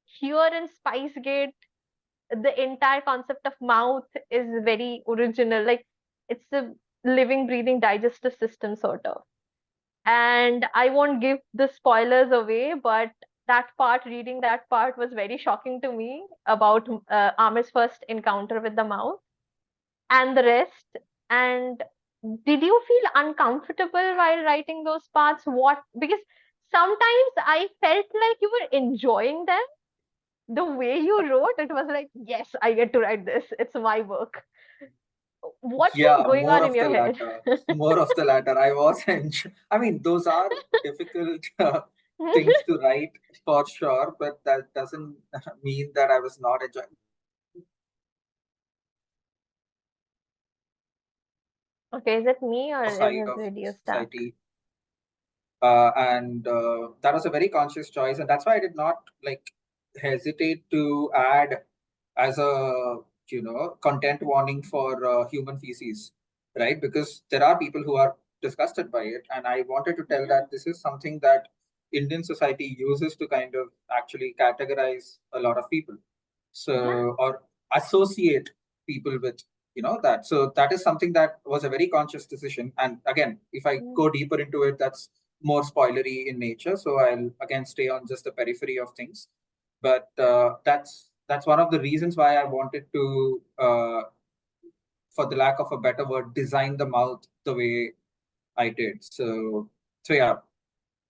here in Spicegate, the entire concept of mouth is very original. Like, it's a living, breathing digestive system, sort of. And I won't give the spoilers away, but reading that part was very shocking to me about Amir's first encounter with the mouse and the rest. And did you feel uncomfortable while writing those parts? Because sometimes I felt like you were enjoying them. The way you wrote, it was like, yes, I get to write this. It's my work. What was Yeah, going more on in of the your head? latter. More of the latter. I mean, those are difficult. things to write for sure, but that doesn't mean that I was not enjoying Okay, is it me or is side his of video stuck? society. And that was a very conscious choice, and that's why I did not like hesitate to add as a content warning for human feces, right? Because there are people who are disgusted by it, and I wanted to tell that this is something that Indian society uses to kind of actually categorize a lot of people, Yeah. so or associate people with that. So that is something that was a very conscious decision. And again, if I Mm. go deeper into it, that's more spoilery in nature, so I'll again stay on just the periphery of things. But that's one of the reasons why I wanted to, for the lack of a better word, design the mouth the way I did. So yeah,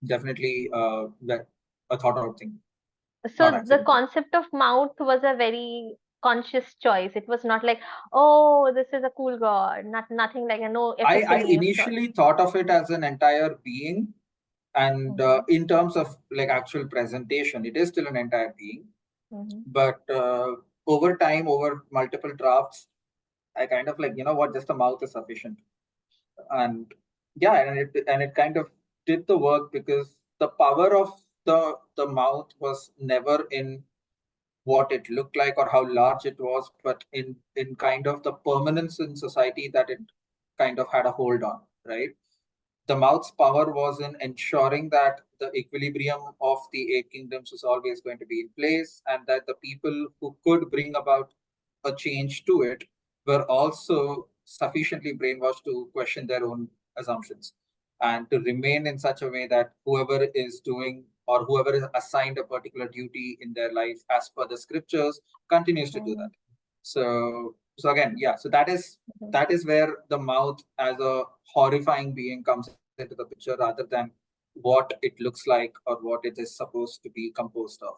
definitely a thought out thing, not So the accidental. concept of mouth was a very conscious choice. It was not like, oh, this is a cool god, nothing like a no I epiphany of sort. initially thought of it as an entire being, and Mm-hmm. in terms of like actual presentation, it is still an entire being. Mm-hmm. But over time, over multiple drafts, I kind of like, what, just the mouth is sufficient. And yeah, and it kind of did the work, because the power of the mouth was never in what it looked like or how large it was, but in kind of the permanence in society that it kind of had a hold on, right? The mouth's power was in ensuring that the equilibrium of the eight kingdoms was always going to be in place, and that the people who could bring about a change to it were also sufficiently brainwashed to question their own assumptions, and to remain in such a way that whoever is doing or whoever is assigned a particular duty in their life as per the scriptures continues to do that. So again, yeah, so that is where the mouth as a horrifying being comes into the picture, rather than what it looks like or what it is supposed to be composed of.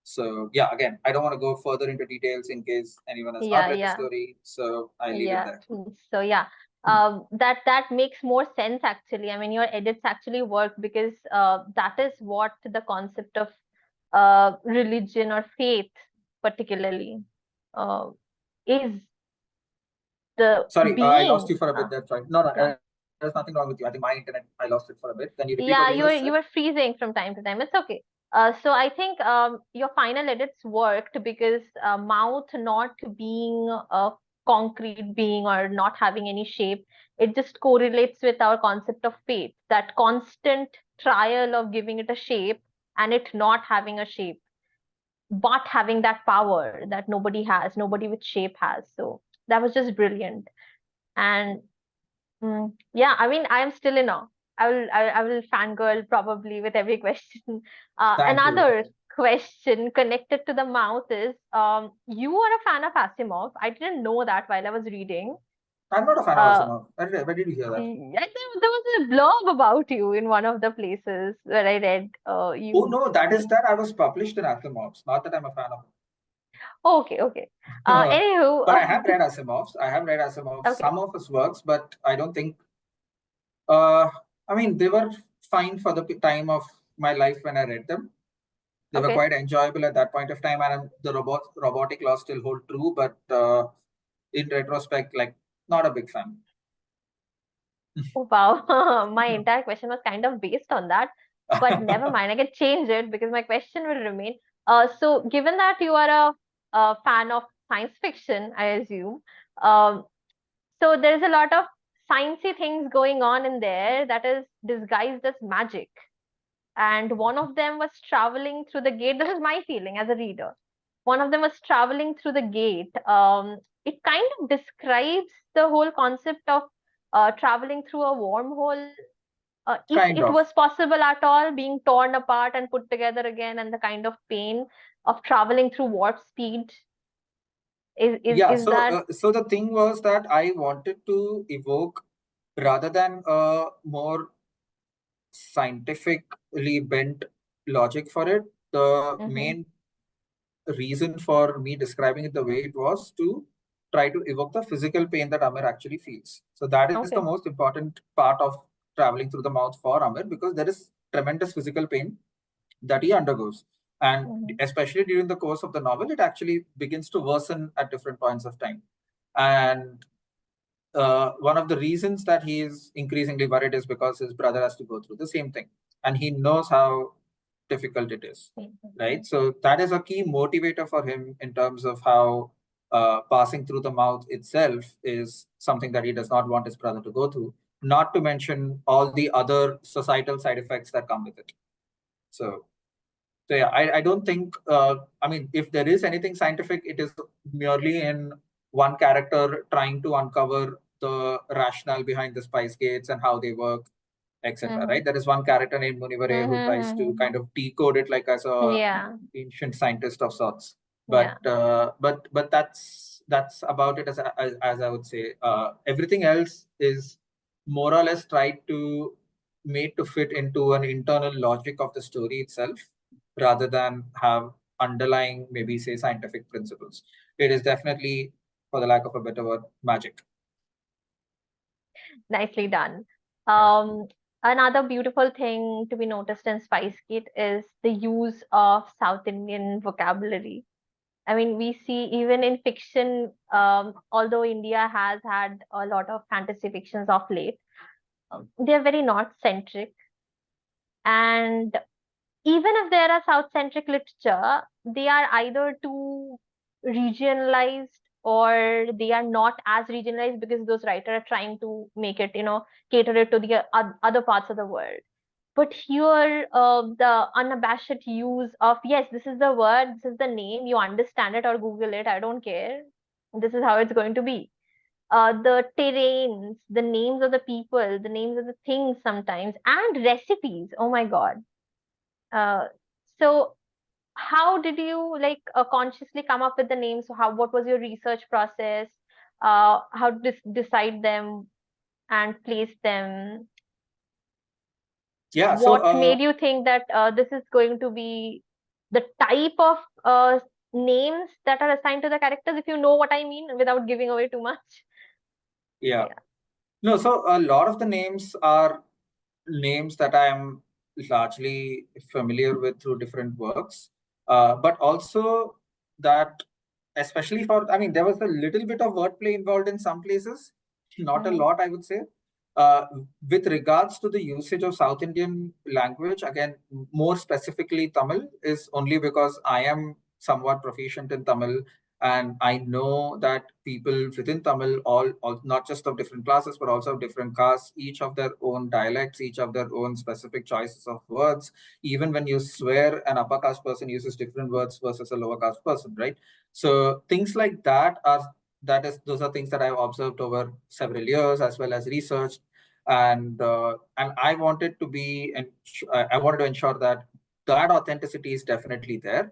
So yeah, again, I don't want to go further into details in case anyone has not Yeah, read the yeah. story, so I leave it Yeah. there. So yeah, Hmm. that makes more sense actually. I mean, your edits actually work because that is what the concept of religion or faith particularly uh, is the Sorry, I lost being. you for a bit. That's right. No, no, Yeah. there's nothing wrong with you. I think my internet, I lost it for a bit. Can you repeat what you Yeah, just said? you were freezing from time to time. It's okay. So I think your final edits worked because mouth not being a concrete being or not having any shape, it just correlates with our concept of faith, that constant trial of giving it a shape and it not having a shape, but having that power that nobody has, nobody with shape has. So that was just brilliant. And yeah, I mean, I'm still in awe. I will fangirl probably with every question. Thank you. Another question connected to the mouth is, you are a fan of Asimov. I didn't know that while I was reading. I'm not a fan of Uh, Asimov. Where did you hear that? I think there was a blog about you in one of the places where I read Oh you. no, that is that I was published in Asimov's. Not that I'm a fan of Okay, okay. it. Anywho, But I have read Asimov's. I have read Asimov's, okay, some of his works, but I don't think. Uh, I mean, they were fine for the time of my life when I read them. They were okay. quite enjoyable at that point of time, and the robotic laws still hold true. But in retrospect, like, not a big fan. Oh, wow. My entire question was kind of based on that, but never mind. I can change it because my question will remain. So given that you are a fan of science fiction, I assume, um, so there's a lot of sciencey things going on in there that is disguised as magic. And one of them was traveling through the gate. This is my feeling as a reader. One of them was traveling through the gate. It kind of describes the whole concept of traveling through a wormhole, if Kind it of. was possible at all, being torn apart and put together again, and the kind of pain of traveling through warp speed. Yeah. Is So, that so the thing was that I wanted to evoke, rather than a more scientifically bent logic for it, the mm-hmm. main reason for me describing it the way it was to try to evoke the physical pain that Amir actually feels. So that is the Okay. most important part of traveling through the mouth for Amir, because there is tremendous physical pain that he undergoes. And Mhm. especially during the course of the novel, it actually begins to worsen at different points of time. And one of the reasons that he is increasingly worried is because his brother has to go through the same thing, and he knows how difficult it is, right? So that is a key motivator for him in terms of how passing through the mouth itself is something that he does not want his brother to go through, not to mention all the other societal side effects that come with it. So yeah, I don't think, I mean, if there is anything scientific, it is merely in one character trying to uncover the rationale behind the spice gates and how they work, etc. Right? There is one character named Munivare who tries to kind of decode it like as a Yeah, ancient scientist of sorts. yeah. But that's about it as I would say. Everything else is more or less tried to made to fit into an internal logic of the story itself, rather than have underlying, maybe say, scientific principles. It is definitely, for the lack of a better word, magic. Nicely done. Yeah. Another beautiful thing to be noticed in Spice Gate is the use of South Indian vocabulary. I mean, we see even in fiction, although India has had a lot of fantasy fictions of late, they're very North-centric. And even if there are South-centric literature, they are either too regionalized or they are not as regionalized because those writers are trying to make it, cater it to the other parts of the world. But here, the unabashed use of, yes, this is the word, this is the name, you understand it or Google it, I don't care. This is how it's going to be. The terrains, the names of the people, the names of the things sometimes, and recipes. Oh my God. Uh, so how did you like consciously come up with the names? So what was your research process? How decide them and place them? Yeah. What So made you think that this is going to be the type of names that are assigned to the characters, if you know what I mean, without giving away too much? yeah. Yeah. No, so a lot of the names are names that I am largely familiar with through different works, but also that, especially for, I mean, there was a little bit of wordplay involved in some places, not a Mhm. lot, I would say. Uh, with regards to the usage of South Indian language, again, more specifically Tamil, is only because I am somewhat proficient in Tamil, and I know that people within Tamil, all not just of different classes, but also of different castes, each of their own dialects, each of their own specific choices of words. Even when you swear, an upper caste person uses different words versus a lower caste person, right? So things like that those are things that I've observed over several years, as well as researched, and I wanted to I wanted to ensure that that authenticity is definitely there.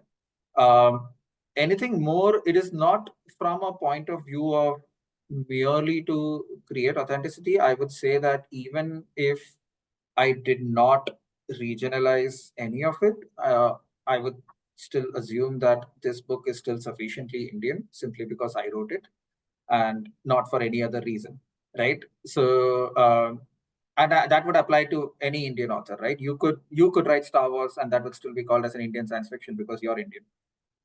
Um, Anything more, it is not from a point of view of merely to create authenticity. I would say that even if I did not regionalize any of it, I would still assume that this book is still sufficiently Indian simply because I wrote it and not for any other reason, right? So, that would apply to any Indian author, right? You could write Star Wars, and that would still be called as an Indian science fiction because you're Indian,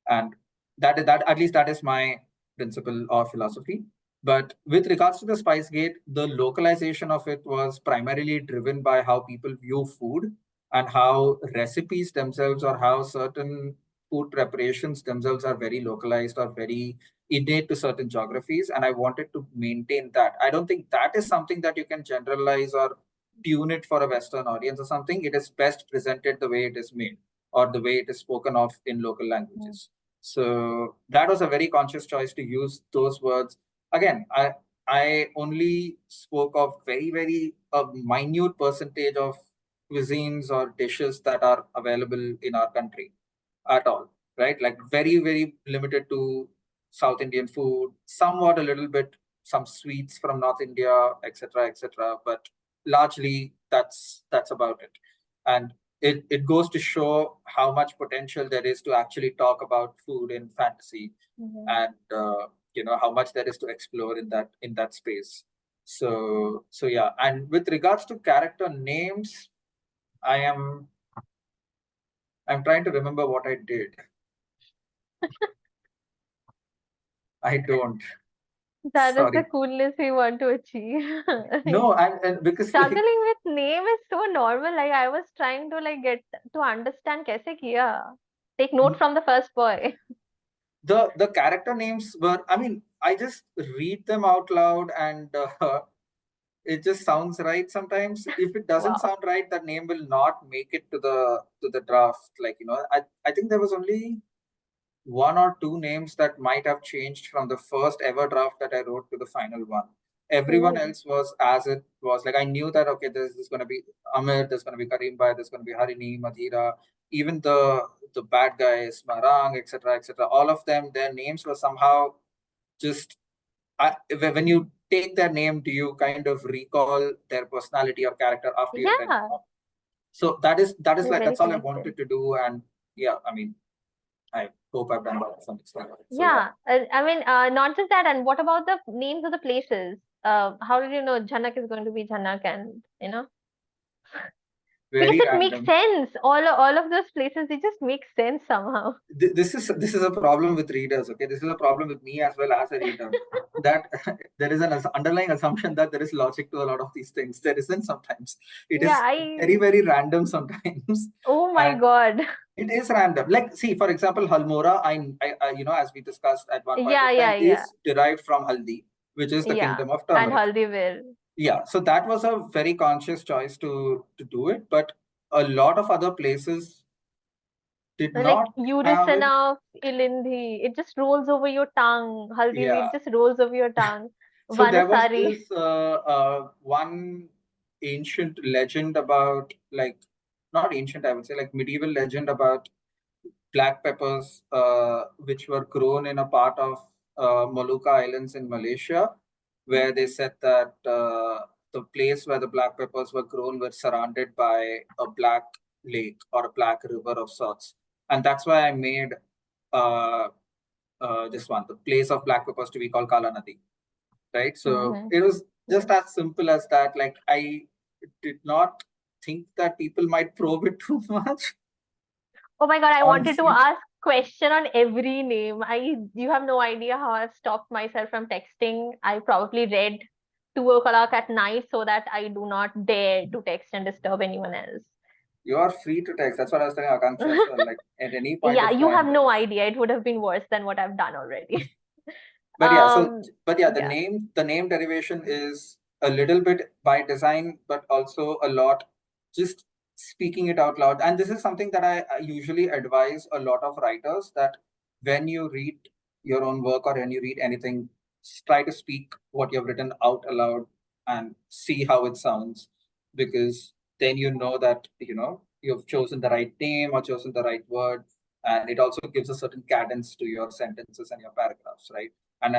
and that at least that is my principle or philosophy. But with regards to the Spice Gate, the localization of it was primarily driven by how people view food and how recipes themselves or how certain food preparations themselves are very localized or very innate to certain geographies. And I wanted to maintain that. I don't think that is something that you can generalize or tune it for a Western audience or something. It is best presented the way it is made or the way it is spoken of in local languages. So that was a very conscious choice to use those words. Again, I only spoke of very a minute percentage of cuisines or dishes that are available in our country at all, right? Like very limited to South Indian food, somewhat a little bit some sweets from North India, etc. But largely that's about it. And it goes to show how much potential there is to actually talk about food in fantasy, Mhm. and how much there is to explore in that space. So yeah. And with regards to character names, I am I'm trying to remember what I did. I don't. That is the Sorry. coolness we want to achieve. No, and because like, Struggling with name is so normal. Like I was trying to like get to understand kaise kiya. Take note from the first boy. the character names were, I mean, I just read them out loud and it just sounds right sometimes. If it doesn't Wow. sound right, that name will not make it to the draft. Like, I think there was only one or two names that might have changed from the first ever draft that I wrote to the final one. Everyone Oh, else was as it was. Like I knew that okay, there's going to be Amir, there's going to be Karim Bhai, there's going to be Harini, Madhira, even the bad guys, Marang, etc., etc. All of them, their names were somehow just. When you take their name, do you kind of recall their personality or character after you've read yeah. them? So that is They're like very that's all I connected. wanted to do, and yeah, I mean, I hope I've done that to some extent. So yeah. Yeah. I mean, not just that. And what about the names of the places? How did you know Janak is going to be Janak and because Very it makes random. sense. All of those places, they just make sense somehow. This is a problem with readers. Okay, this is a problem with me as well as a reader. That there is an underlying assumption that there is logic to a lot of these things. There isn't sometimes. It Yeah, is very very random sometimes, oh my and God. it is random. Like see, for example, Halmora. I as we discussed at one point Yeah, of yeah, time, yeah. is derived from Haldi, which is the Yeah. kingdom of And turmeric. Haldiwir. Yeah, so that was a very conscious choice to do it, but a lot of other places did Like not have it. Urusana, Ilindhi, it just rolls over your tongue. Haldiwir, Yeah. it just rolls over your tongue. So there was Vanasari. this one ancient legend about, like, not ancient, I would say, like medieval legend about black peppers, which were grown in a part of Molucca Islands in Malaysia, where they said that the place where the black peppers were grown were surrounded by a black lake or a black river of sorts. And that's why I made uh, this one, the place of black peppers, to be called Kala Nadi, right? So Mm-hmm. it was Yeah. just as simple as that. Like I did not think that people might probe it too much, Oh my God, I wanted to honestly. ask question on every name. You have no idea how I've stopped myself from texting. I probably read 2 o'clock at night so that I do not dare to text and disturb anyone else. You are free to text. That's what I was telling Akanksha as well. Like at any point Yeah, of you have time, there no is. idea. It would have been worse than what I've done already. But yeah, Yeah. the name derivation is a little bit by design, but also a lot just speaking it out loud. And this is something that I usually advise a lot of writers, that when you read your own work or when you read anything, try to speak what you've written out aloud and see how it sounds, because then you know that you've chosen the right name or chosen the right word, and it also gives a certain cadence to your sentences and your paragraphs, right? And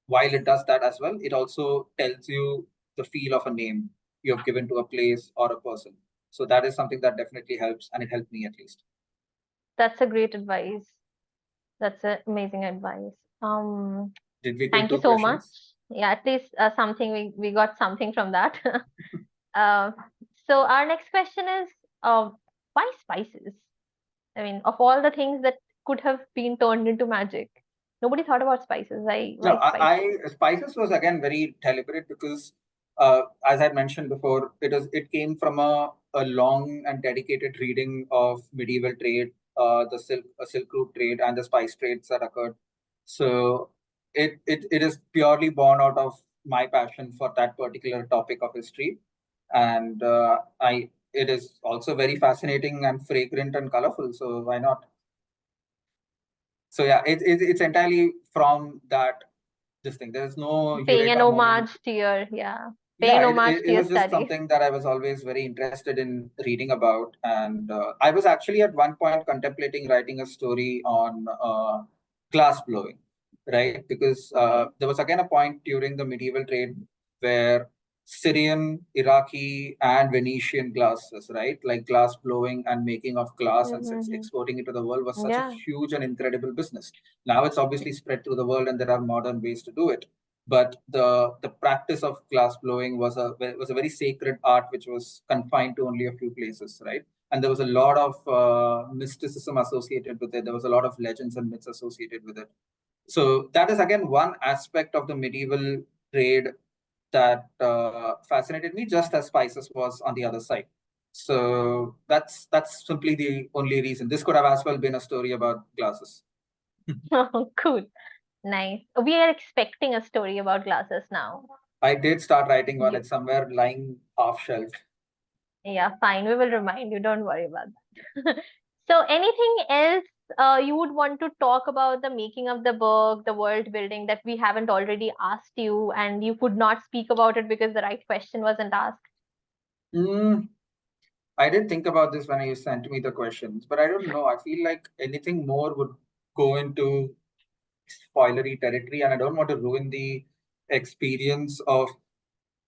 while it does that as well, it also tells you the feel of a name you have given to a place or a person. So that is something that definitely helps, and it helped me at least. That's a great advice. That's amazing advice. Um, Did we give Thank you two so much. questions? Yeah, at least something we got something from that. Uh, so our next question is, why spices? I mean, of all the things that could have been turned into magic, nobody thought about spices. No, Why spices? Spices was again very deliberate because, as I mentioned before, it came from a long and dedicated reading of medieval trade, the Silk Route trade, and the spice trades that occurred. So it is purely born out of my passion for that particular topic of history, and I it is also very fascinating and fragrant and colorful. So why not? So yeah, it's entirely from that this thing. There's no Paying an eureka moment. homage to your, yeah, paying an Yeah, homage to it your was just study. something that I was always very interested in reading about. And I was actually at one point contemplating writing a story on glass blowing, right? Because Okay. there was again a point during the medieval trade where Syrian, Iraqi, and Venetian glasses, right? Like glass blowing and making of glass and Mm-hmm. exporting it to the world was such a Yeah. huge and incredible business. Now it's obviously spread through the world and there are modern ways to do it, but the practice of glass blowing was a very sacred art which was confined to only a few places, right? and there was a lot of mysticism associated with it. There was a lot of legends and myths associated with it. So that is again one aspect of the medieval trade that fascinated me, just as spices was on the other side. So that's simply the only reason. This could have as well been a story about glasses. Oh, cool. Nice. We are expecting a story about glasses now. I did start writing one. You- It's somewhere lying half shelved. Yeah, fine. We will remind you. Don't worry about that. So, anything else you would want to talk about the making of the book, the world building that we haven't already asked you, and you could not speak about it because the right question wasn't asked? Mm, I did think about this when you sent me the questions, but I don't know. I feel like anything more would go into spoilery territory, and I don't want to ruin the experience of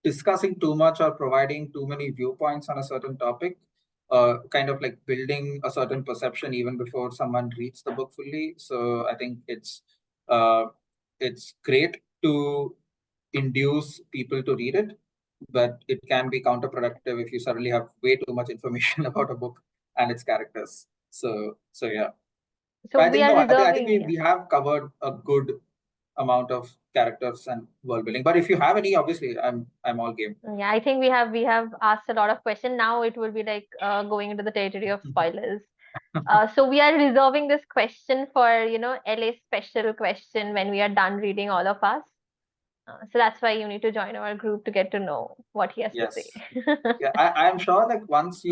discussing too much or providing too many viewpoints on a certain topic, kind of like building a certain perception even before someone reads the book fully. So I think uh, it's great to induce people to read it, but it can be counterproductive if you suddenly have way too much information about a book and its characters. So yeah. So, I we think are no, I think reserving. we have covered a good amount of characters and world building. But if you have any, obviously I'm all game. Yeah, I think we have asked a lot of questions. Now it will be like going into the territory of spoilers. So we are reserving this question for, LA special question when we are done reading all of us. So that's why you need to join our group to get to know what he has to say. Yes. Yeah, I'm sure like once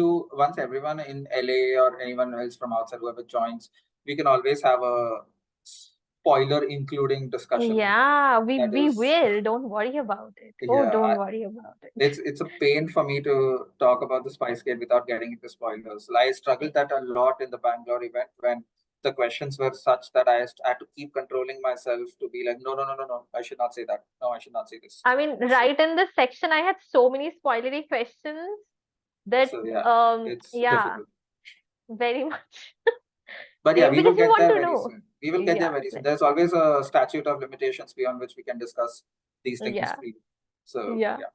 everyone in LA or anyone else from outside, whoever joins, we can always have a spoiler including discussion. Yeah, we That we is, will. Don't worry about it. Oh, yeah, don't worry about it. it's a pain for me to talk about the Spice Gate without getting into spoilers. I struggled that a lot in the Bangalore event when the questions were such that I had to keep controlling myself to be like, no, no, no, no, no, I should not say that. No, I should not say this. I mean, So, right in this section, I had so many spoilery questions that so yeah, it's yeah, difficult. very much. But yeah, we will Because we get want there to very know. soon. We will get there Yeah, very soon. There's always a statute of limitations beyond which we can discuss these things yeah, freely. So yeah. yeah.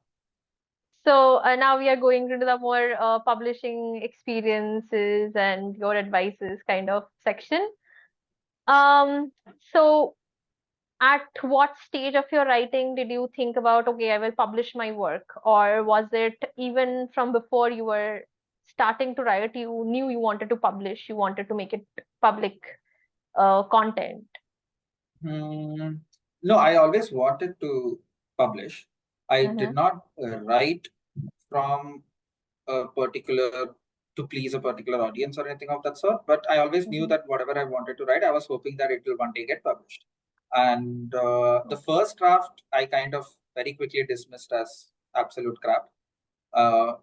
So now we are going into the more publishing experiences and your advices kind of section. So at what stage of your writing did you think about, okay, I will publish my work? Or was it even from before you were starting to write, you knew you wanted to publish, you wanted to make it public content? Hmm. No, I always wanted to publish. I did Mm-hmm. not write from a particular to please a particular audience or anything of that sort. But I always knew Mm-hmm. that whatever I wanted to write, I was hoping that it will one day get published. And the Okay. first draft, I kind of very quickly dismissed as absolute crap.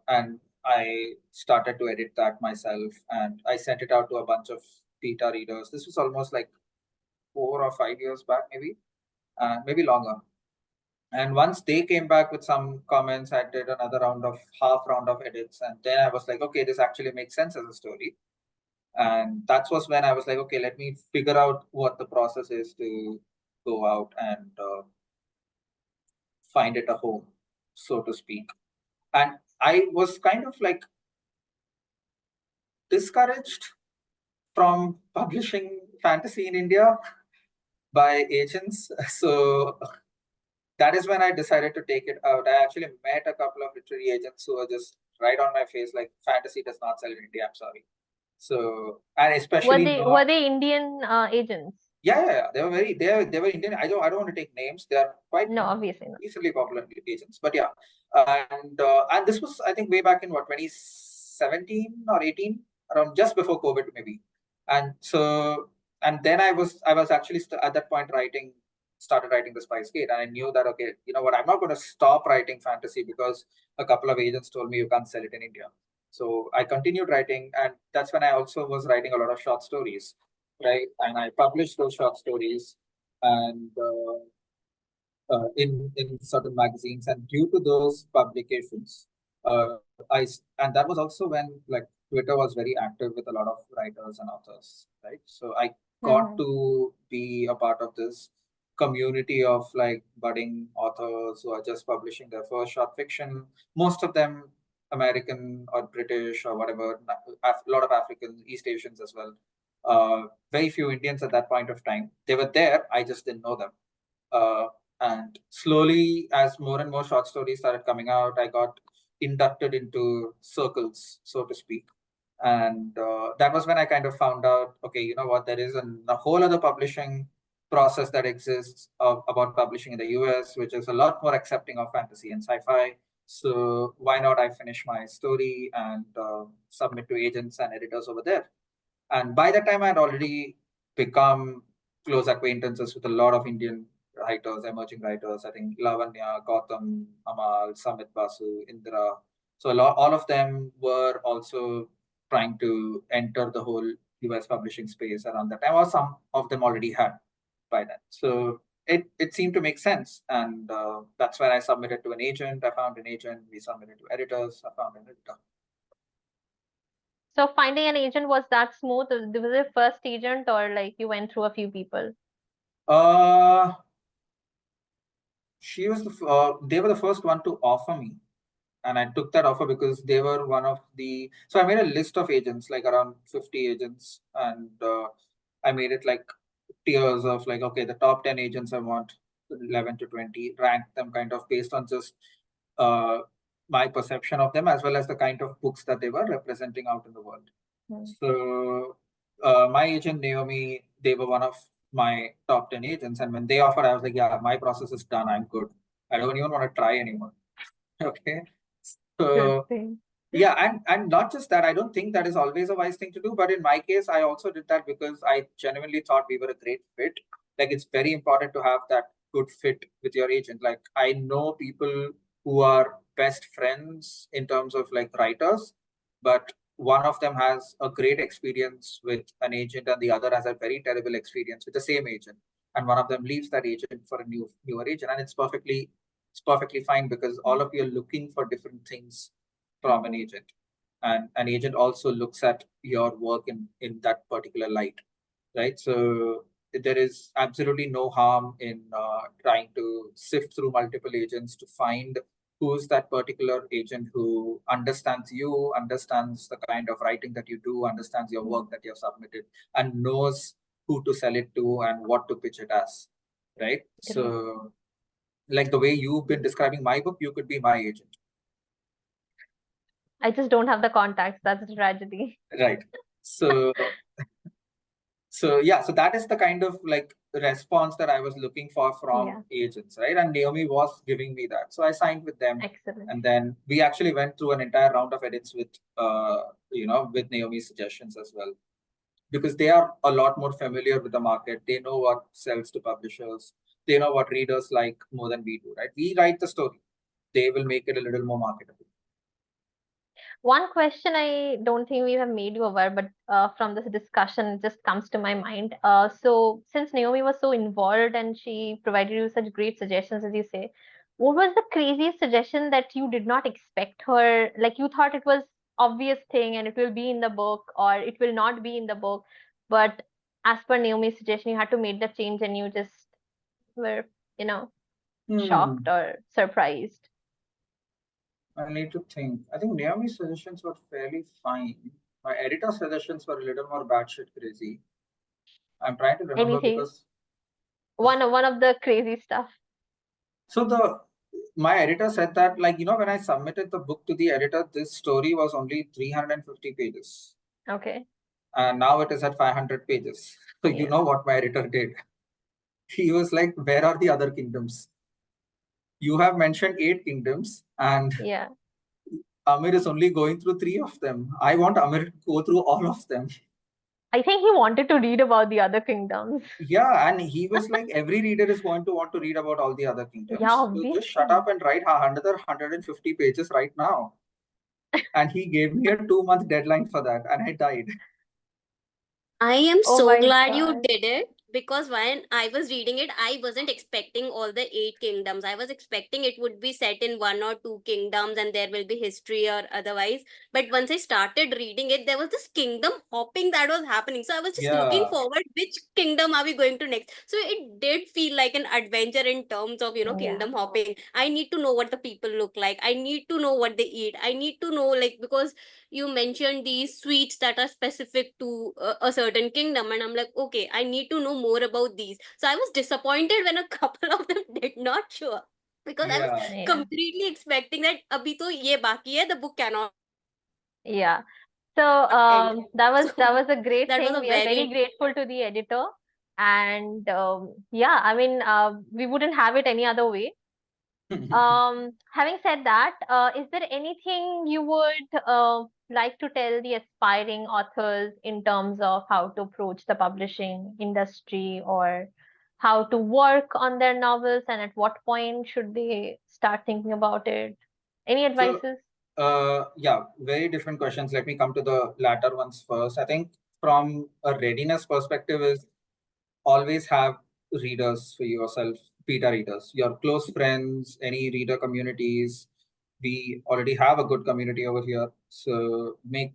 And I started to edit that myself, and I sent it out to a bunch of beta readers. This was almost like 4 or 5 years back, maybe longer. And once they came back with some comments, I did another half round of edits, and then I was like, okay, this actually makes sense as a story. And that was when I was like, okay, let me figure out what the process is to go out and find it a home, so to speak. And I was kind of like discouraged from publishing fantasy in India by agents. So that is when I decided to take it out. I actually met a couple of literary agents who were just right on my face, like fantasy does not sell in India. I'm sorry. So, and Were especially they not. were they Indian agents? Yeah. They were Indian. I don't want to take names. They are quite No, obviously not. recently popular agents. But yeah, and this was I think way back in what 2017 or 18, around just before COVID maybe. And so and then I was actually at that point started writing the Spice Gate, and I knew that okay, you know what, I'm not going to stop writing fantasy because a couple of agents told me you can't sell it in India. So I continued writing, and that's when I also was writing a lot of short stories, right? And I published those short stories, and in certain magazines, and due to those publications, and that was also when like Twitter was very active with a lot of writers and authors, right? So I got Mm-hmm. to be a part of this community of like budding authors who are just publishing their first short fiction. Most of them American or British or whatever, a lot of Africans, East Asians as well. Very few Indians at that point of time. They were there, I just didn't know them. And slowly, as more and more short stories started coming out, I got inducted into circles, so to speak. And that was when I kind of found out, okay, you know what, there is a whole other publishing process that exists about publishing in the US, which is a lot more accepting of fantasy and sci-fi. So why not I finish my story and submit to agents and editors over there? And by that time, I had already become close acquaintances with a lot of Indian writers, emerging writers. I think Lavanya, Gautam, Amal, Samit Basu, Indra. So all of them were also trying to enter the whole US publishing space around that time, or some of them already had by then. So it seemed to make sense. And that's when I submitted to an agent. I found an agent. We submitted to editors. I found an editor. So finding an agent, was that smooth? Was it your first agent, or like you went through a few people? She was they were the first one to offer me, and I took that offer because they were one of the. So I made a list of agents, like around 50 agents, and I made it like tiers of like, okay, the top 10 agents I want, 11 to 20, rank them kind of based on just uh, my perception of them as well as the kind of books that they were representing out in the world. So my agent Naomi, they were one of my top 10 agents, and when they offered, I was like, yeah, my process is done. I'm good. I don't even want to try anymore. Okay. So yeah, and not just that, I don't think that is always a wise thing to do. But in my case, I also did that because I genuinely thought we were a great fit. Like, it's very important to have that good fit with your agent. Like, I know people who are best friends in terms of like writers, but one of them has a great experience with an agent and the other has a very terrible experience with the same agent. And one of them leaves that agent for a newer agent. And it's perfectly fine because all of you are looking for different things from an agent, and an agent also looks at your work in that particular light, right? So there is absolutely no harm in trying to sift through multiple agents to find who's that particular agent who understands you, understands the kind of writing that you do, understands your work that you have submitted, and knows who to sell it to and what to pitch it as, right? So like the way you've been describing my book, you could be my agent. I just don't have the contacts. That's a tragedy. Right. So yeah, so that is the kind of like response that I was looking for from agents, right? And Naomi was giving me that. So I signed with them. Excellent. And then we actually went through an entire round of edits with with Naomi's suggestions as well. Because they are a lot more familiar with the market. They know what sells to publishers. They know what readers like more than we do, right? We write the story. They will make it a little more marketable. One question I don't think we have made you aware, but from this discussion, it just comes to my mind. So since Naomi was so involved and she provided you such great suggestions, as you say, what was the craziest suggestion that you did not expect her? Like you thought it was obvious thing and it will be in the book or it will not be in the book, but as per Naomi's suggestion, you had to make the change and you just were, shocked or surprised. I need to think. I think Naomi's suggestions were fairly fine. My editor's suggestions were a little more batshit crazy. I'm trying to remember because one of the crazy stuff. So my editor said that, like, when I submitted the book to the editor, this story was only 350 pages. Okay. And now it is at 500 pages. So you know what my editor did? He was like, where are the other kingdoms? You have mentioned 8 kingdoms and Amir is only going through 3 of them. I want Amir to go through all of them. I think he wanted to read about the other kingdoms. Yeah, and he was like, every reader is going to want to read about all the other kingdoms. Yeah, so just shut up and write another 150 pages right now. And he gave me a 2-month deadline for that, and I died. I am so glad you did it, because when I was reading it, I wasn't expecting all the 8 kingdoms. I was expecting it would be set in 1 or 2 kingdoms and there will be history or otherwise. But once I started reading it, there was this kingdom hopping that was happening. So I was just looking Yeah, forward, which kingdom are we going to next? So it did feel like an adventure in terms of, Yeah. kingdom hopping. I need to know what the people look like. I need to know what they eat. I need to know, like, because you mentioned these sweets that are specific to a certain kingdom, and I'm like, okay, I need to know more about these. So I was disappointed when a couple of them did not show up, because I was yeah, Yeah. completely expecting that abhi to ye baki hai, the book cannot Yeah. So end. that So was a great that was thing. a We are very very grateful to the editor. And yeah, I mean, we wouldn't have it any other way. Having said that, is there anything you would like to tell the aspiring authors in terms of how to approach the publishing industry, or how to work on their novels, and at what point should they start thinking about it? Any So, advices? yeah, very different questions. Let me come to the latter ones first. I think from a readiness perspective is always have readers for yourself, beta readers, your close friends, any reader communities. We already have a good community over here, so you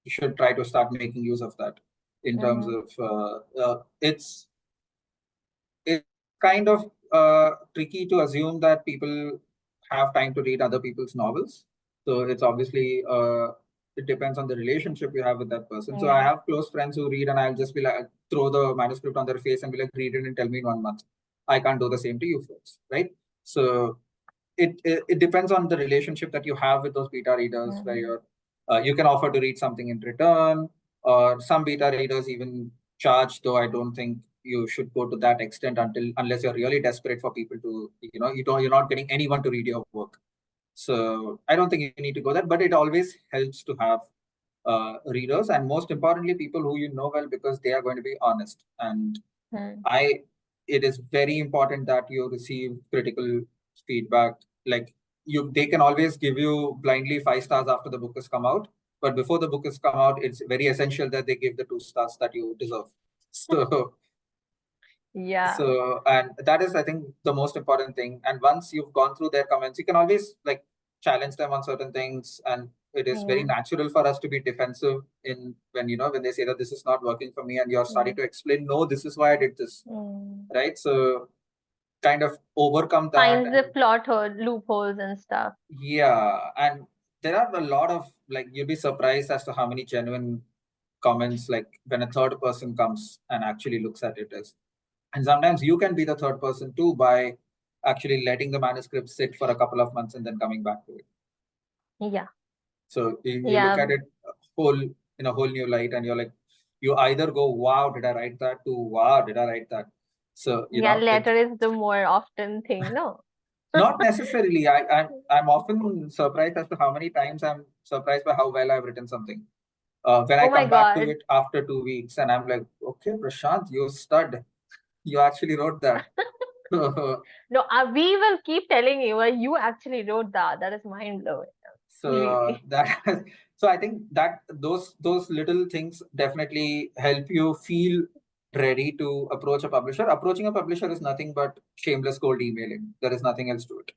should try to start making use of that in terms Mm-hmm. of it's kind of tricky to assume that people have time to read other people's novels. So it's obviously it depends on the relationship you have with that person. So I Yeah. have close friends who read, and I'll just be like throw the manuscript on their face and be like, read it and tell me in 1 month. I can't do the same to you folks, right? So it depends on the relationship that you have with those beta readers, where Mm-hmm. you can offer to read something in return, or some beta readers even charge, though I don't think you should go to that extent unless you're really desperate for people to, you're not getting anyone to read your work. So I don't think you need to go there, but it always helps to have readers, and most importantly, people who you know well, because they are going to be honest. And Mm-hmm. it is very important that you receive critical feedback. Like they can always give you blindly 5 stars after the book has come out, but before the book has come out, it's very essential that they give the 2 stars that you deserve. So Yeah. and that is, I think, the most important thing. And once you've gone through their comments, you can always like challenge them on certain things. And it is very Yeah. natural for us to be defensive in when they say that this is not working for me, and you're starting Mm. to explain, no, this is why I did this, Mm. right? So kind of overcome that. Finds the And plot hole loopholes and stuff. yeah, and there are a lot of, like, you'll be surprised as to how many genuine comments, like when a third person comes and actually looks at it as. And sometimes you can be the third person too, by actually letting the manuscript sit for a couple of months and then coming back to it. Yeah. So you look Yeah. at it whole in a whole new light, and you're like, you either go, wow, did I write that, to wow, did I write that? So Yeah. it's Later is the more often thing, no? not necessarily. I'm often surprised as to how many times I'm surprised by how well I've written something. When I Oh my come back to God. it after 2 weeks, and I'm like, okay, Prashanth, you stud. You actually wrote that. No, we will keep telling you, you actually wrote that. That is mind blowing. So Really. that so I think that those little things definitely help you feel ready to approach a publisher. Approaching a publisher is nothing but shameless cold emailing. There is nothing else to it.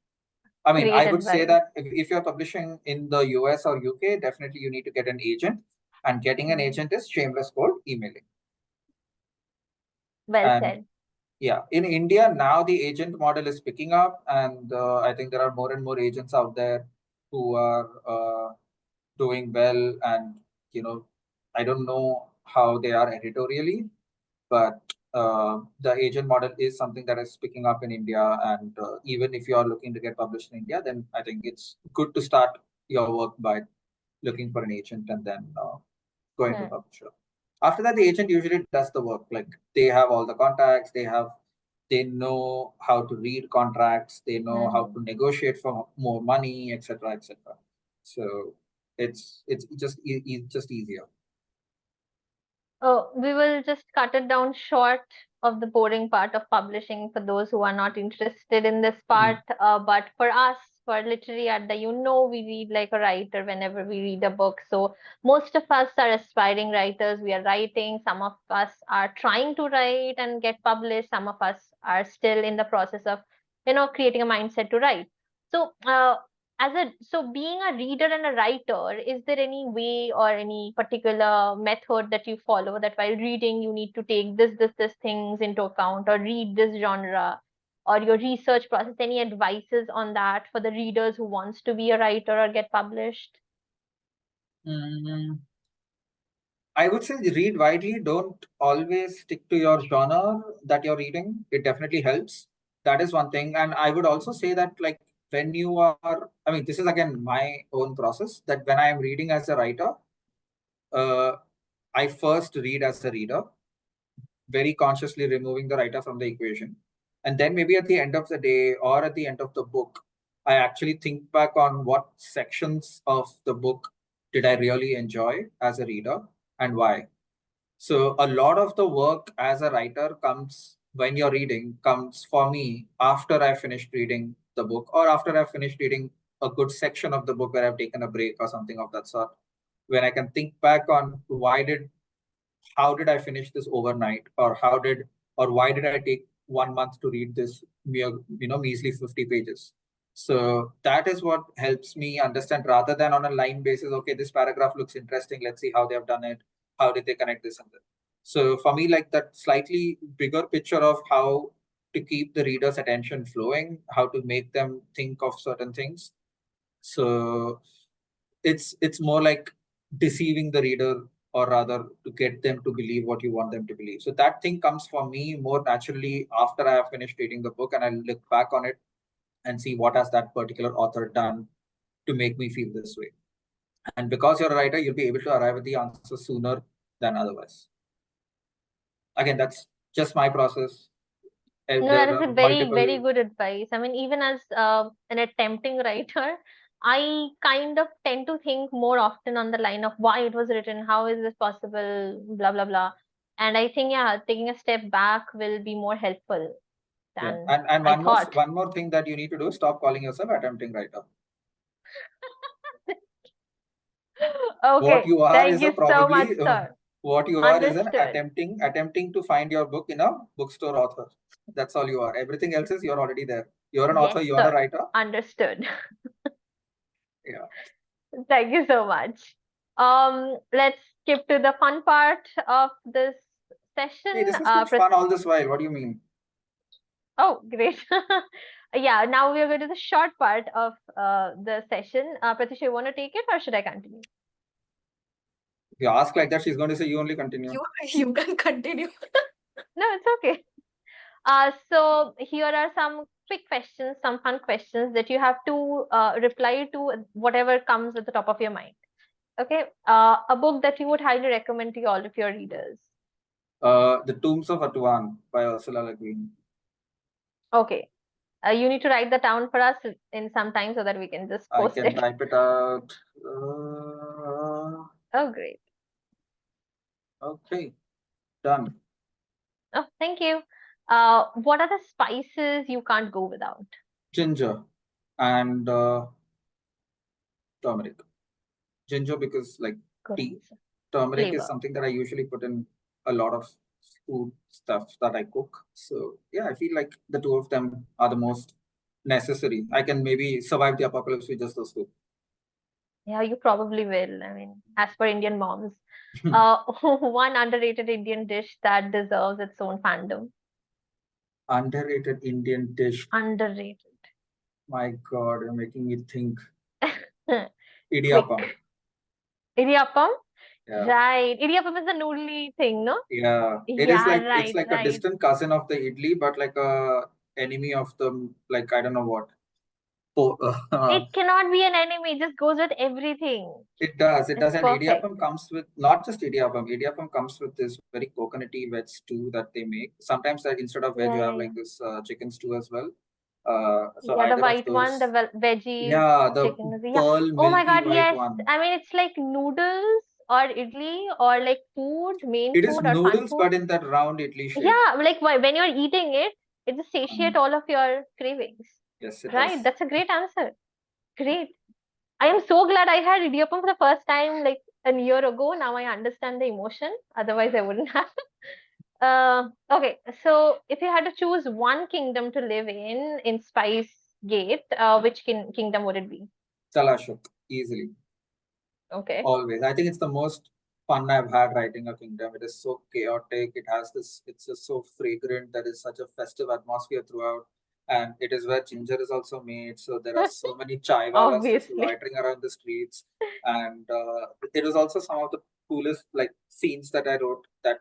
I mean, Great I would say advice. that if you're publishing in the US or UK, definitely you need to get an agent. And getting an Mm. agent is shameless cold emailing. Well And said. yeah, in India now the agent model is picking up, and I think there are more and more agents out there who are doing well. And I don't know how they are editorially, but the agent model is something that is picking up in India. And even if you are looking to get published in India, then I think it's good to start your work by looking for an agent and then going to Hmm. publisher. After that, the agent usually does the work. Like they have all the contacts, they know how to read contracts, they know how Hmm. to negotiate for more money, etc., etc. So it's just easier. Oh, we will just cut it down short of the boring part of publishing for those who are not interested in this part. Mhm. But for us, for Literary Adda, we read like a writer whenever we read a book. So most of us are aspiring writers. We are writing. Some of us are trying to write and get published. Some of us are still in the process of, creating a mindset to write. So, being a reader and a writer, is there any way or any particular method that you follow that while reading you need to take this things into account, or read this genre, or your research process? Any advices on that for the readers who wants to be a writer or get published? Mm, I would say read widely. Don't always stick to your genre that you're reading. It definitely helps. That is one thing. And I would also say that, like, when you are, I mean, this is again my own process, that when I am reading as a writer, I first read as a reader, very consciously removing the writer from the equation. And then maybe at the end of the day or at the end of the book, I actually think back on what sections of the book did I really enjoy as a reader and why. So a lot of the work as a writer comes when you're reading, comes for me after I finished reading the book, or after I finished reading a good section of the book where I've taken a break or something of that sort. When I can think back on how did I finish this overnight, or why did I take 1 month to read this measly 50 pages. So that is what helps me understand, rather than on a line basis. Okay, this paragraph looks interesting. Let's see how they have done it. How did they connect this and that? So for me, like, that slightly bigger picture of how to keep the reader's attention flowing, how to make them think of certain things. So it's more like deceiving the reader, or rather to get them to believe what you want them to believe. So that thing comes for me more naturally after I have finished reading the book, and I look back on it and see what has that particular author done to make me feel this way. And because you're a writer, you'll be able to arrive at the answer sooner than otherwise. Again, that's just my process. No, There that is are a very, very multiple. good advice. I mean, even as an attempting writer, I kind of tend to think more often on the line of why it was written, how is this possible, blah, blah, blah. And I think, yeah, taking a step back will be more helpful Yeah. than And I thought. one more thing that you need to do: stop calling yourself attempting writer. What Okay, you are thank is a you so much, probably sir. what you are is an Understood. attempting to find your book in a bookstore author. That's all you are. Everything else is you're already there. You're an Yes, author, you're a sir. writer. Understood. Yeah. Thank you so much. Let's skip to the fun part of this session. Hey, this has been fun all this while. What do you mean? Oh, great. Yeah, now we are going to the short part of the session. Pratisha, you want to take it or should I continue? If you ask like that, she's going to say you only continue. You can continue. No, it's okay. So here are some quick questions, some fun questions that you have to reply to whatever comes at the top of your mind. Okay. A book that you would highly recommend to all of your readers. The Tombs of Atuan by Ursula Le Guin. Okay. You need to write that down for us in some time so that we can just I post can it. type it out. Oh, great. Okay, done. Oh, thank you. What are the spices you can't go without? Ginger and turmeric. Ginger because, like, Good tea. answer. Turmeric is Flavor. something that I usually put in a lot of food stuff that I cook. So yeah, I feel like the two of them are the most necessary. I can maybe survive the apocalypse with just those two. Yeah, you probably will. I mean, as per Indian moms. One underrated Indian dish that deserves its own fandom. Underrated Indian dish. Underrated. My God, you're making me think. Quick. Idiyappam. Idiyappam? Yeah. Right. Idiyappam is a noodly thing, no? Yeah. It is Yeah, like it's right, like a right. distant cousin of the idli, but like a enemy of the, like, I don't know what. It cannot be an enemy. It just goes with everything. It does. It It's does. And perfect. idiyappam comes with not just idiyappam. Idiyappam comes with this very coconutty veg stew that they make. Sometimes that instead of veg, Yeah, you have yeah, like yeah. this chicken stew as well. So Yeah, the either of white one, the those. veggie Yeah, the chicken. Yeah. pearl Oh my milky God, white yes. one. I mean, it's like noodles or idli or like food, main It is food or fun noodles, food. but in that round idli shape. Yeah, like when you're eating it, it just satiate all of your cravings. Yes, it Right? does. That's a great answer. Great. I am so glad I had Idiyappam for the first time like a year ago. Now I understand the emotion. Otherwise, I wouldn't have. Okay, so if you had to choose one kingdom to live in Spice Gate, which kingdom would it be? Talashuk, easily. Okay. Always. I think it's the most fun I've had writing a kingdom. It is so chaotic. It has this, it's just so fragrant. There is such a festive atmosphere throughout. And it is where ginger is also made. So there are so many chai walas just Obviously. loitering around the streets. And it was also some of the coolest like scenes that I wrote that,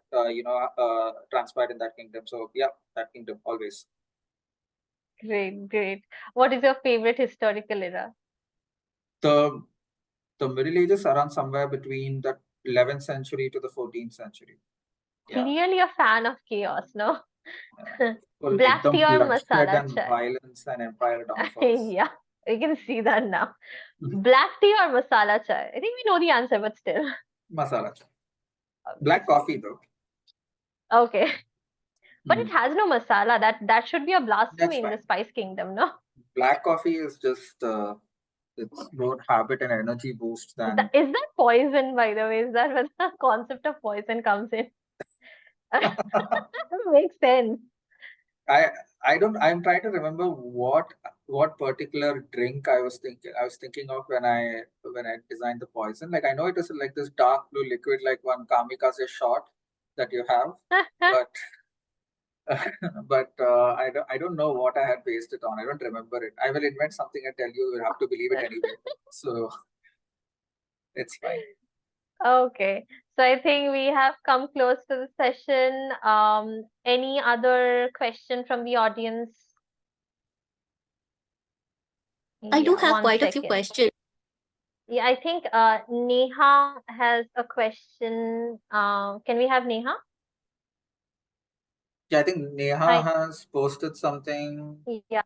transpired in that kingdom. So yeah, that kingdom always. Great, great. What is your favorite historical era? The the Middle Ages around somewhere between the 11th century to the 14th century. Yeah. Clearly a fan of chaos, no? Full Black tea or bloodshed masala and chai? violence and empire downfalls. Yeah, we can see that now. Black tea or masala chai? I think we know the answer, but still. Masala chai. Black Obviously. coffee though. Okay. But it Mhm. has no masala. That should be a blasphemy That's in the fine. Spice Kingdom, no? Black coffee is just it's more habit and energy boost than Is that poison, by the way? Is that where the concept of poison comes in? Makes sense. I I'm trying to remember what particular drink I was thinking of when I designed the poison. Like I know it was like this dark blue liquid like one kamikaze shot that you have, but but I don't know what I had based it on. I don't remember it. I will invent something and tell you. You have to believe it anyway. So it's fine. Okay. So I think we have come close to the session. Any other question from the audience? I do Yeah, have one quite a few second. questions. Yeah, I think Neha has a question. Can we have Neha? Yeah, I think Neha Hi. has posted something. Yeah.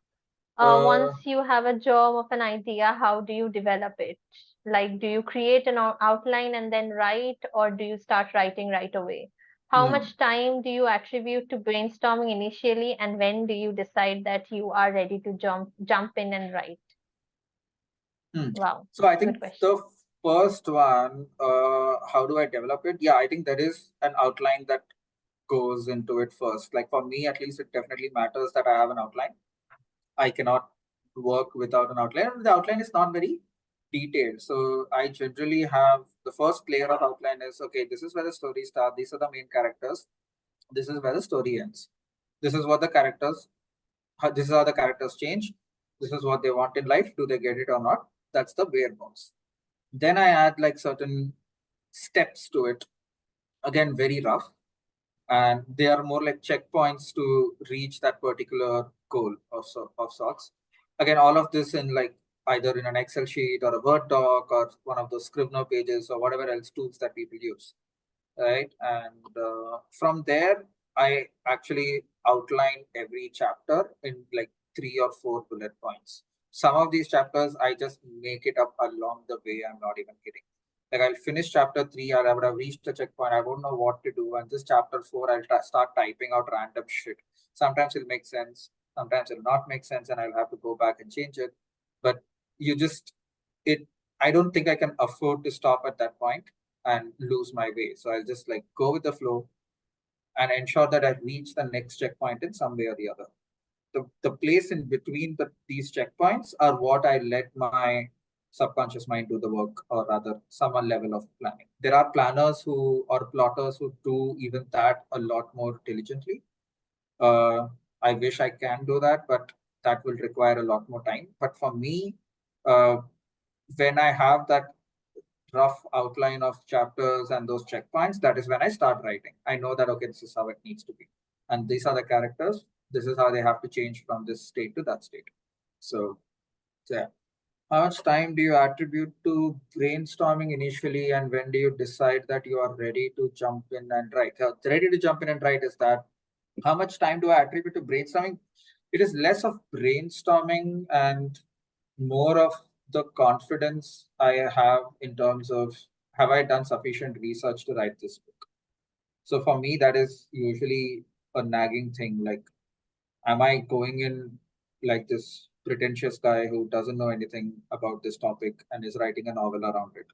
Uh, Once you have a germ of an idea, how do you develop it? Like, do you create an outline and then write, or do you start writing right away? How hmm, much time do you attribute to brainstorming initially, and when do you decide that you are ready to jump in and write? hmm. Wow, So I think good question. the first one, how do I develop it? Yeah, I think there is an outline that goes into it first. Like for me, at least, it definitely matters that I have an outline. I cannot work without an outline. The outline is not very detailed. So I generally have the first layer of outline is okay, this is where the story starts, these are the main characters, this is where the story ends. This is what the characters this is how the characters change. This is what they want in life. Do they get it or not? That's the bare bones. Then I add like certain steps to it. Again, very rough, and they are more like checkpoints to reach that particular goal of sorts. Again, all of this in like either in an Excel sheet or a Word doc or one of those Scrivener pages or whatever else tools that people use, right? And from there, I actually outline every chapter in like 3 or 4 bullet points. Some of these chapters, I just make it up along the way. I'm not even kidding. Like I'll finish chapter 3, or I would have reached a checkpoint. I won't know what to do. And this chapter 4, I'll start typing out random shit. Sometimes it'll make sense. Sometimes it'll not make sense, and I'll have to go back and change it. But you just it. I don't think I can afford to stop at that point and lose my way. So I'll just like go with the flow and ensure that I reach the next checkpoint in some way or the other. The place in between these checkpoints are what I let my subconscious mind do the work, or rather some level of planning. There are planners who or plotters who do even that a lot more diligently. I wish I can do that, but that will require a lot more time. But for me, uh, when I have that rough outline of chapters and those checkpoints, that is when I start writing. I know that, okay, this is how it needs to be. And these are the characters. This is how they have to change from this state to that state. So, yeah. How much time do you attribute to brainstorming initially, and when do you decide that you are ready to jump in and write? Ready to jump in and write is that how much time do I attribute to brainstorming? It is less of brainstorming and more of the confidence I have in terms of have I done sufficient research to write this book? So for me, that is usually a nagging thing. Like, am I going in like this pretentious guy who doesn't know anything about this topic and is writing a novel around it.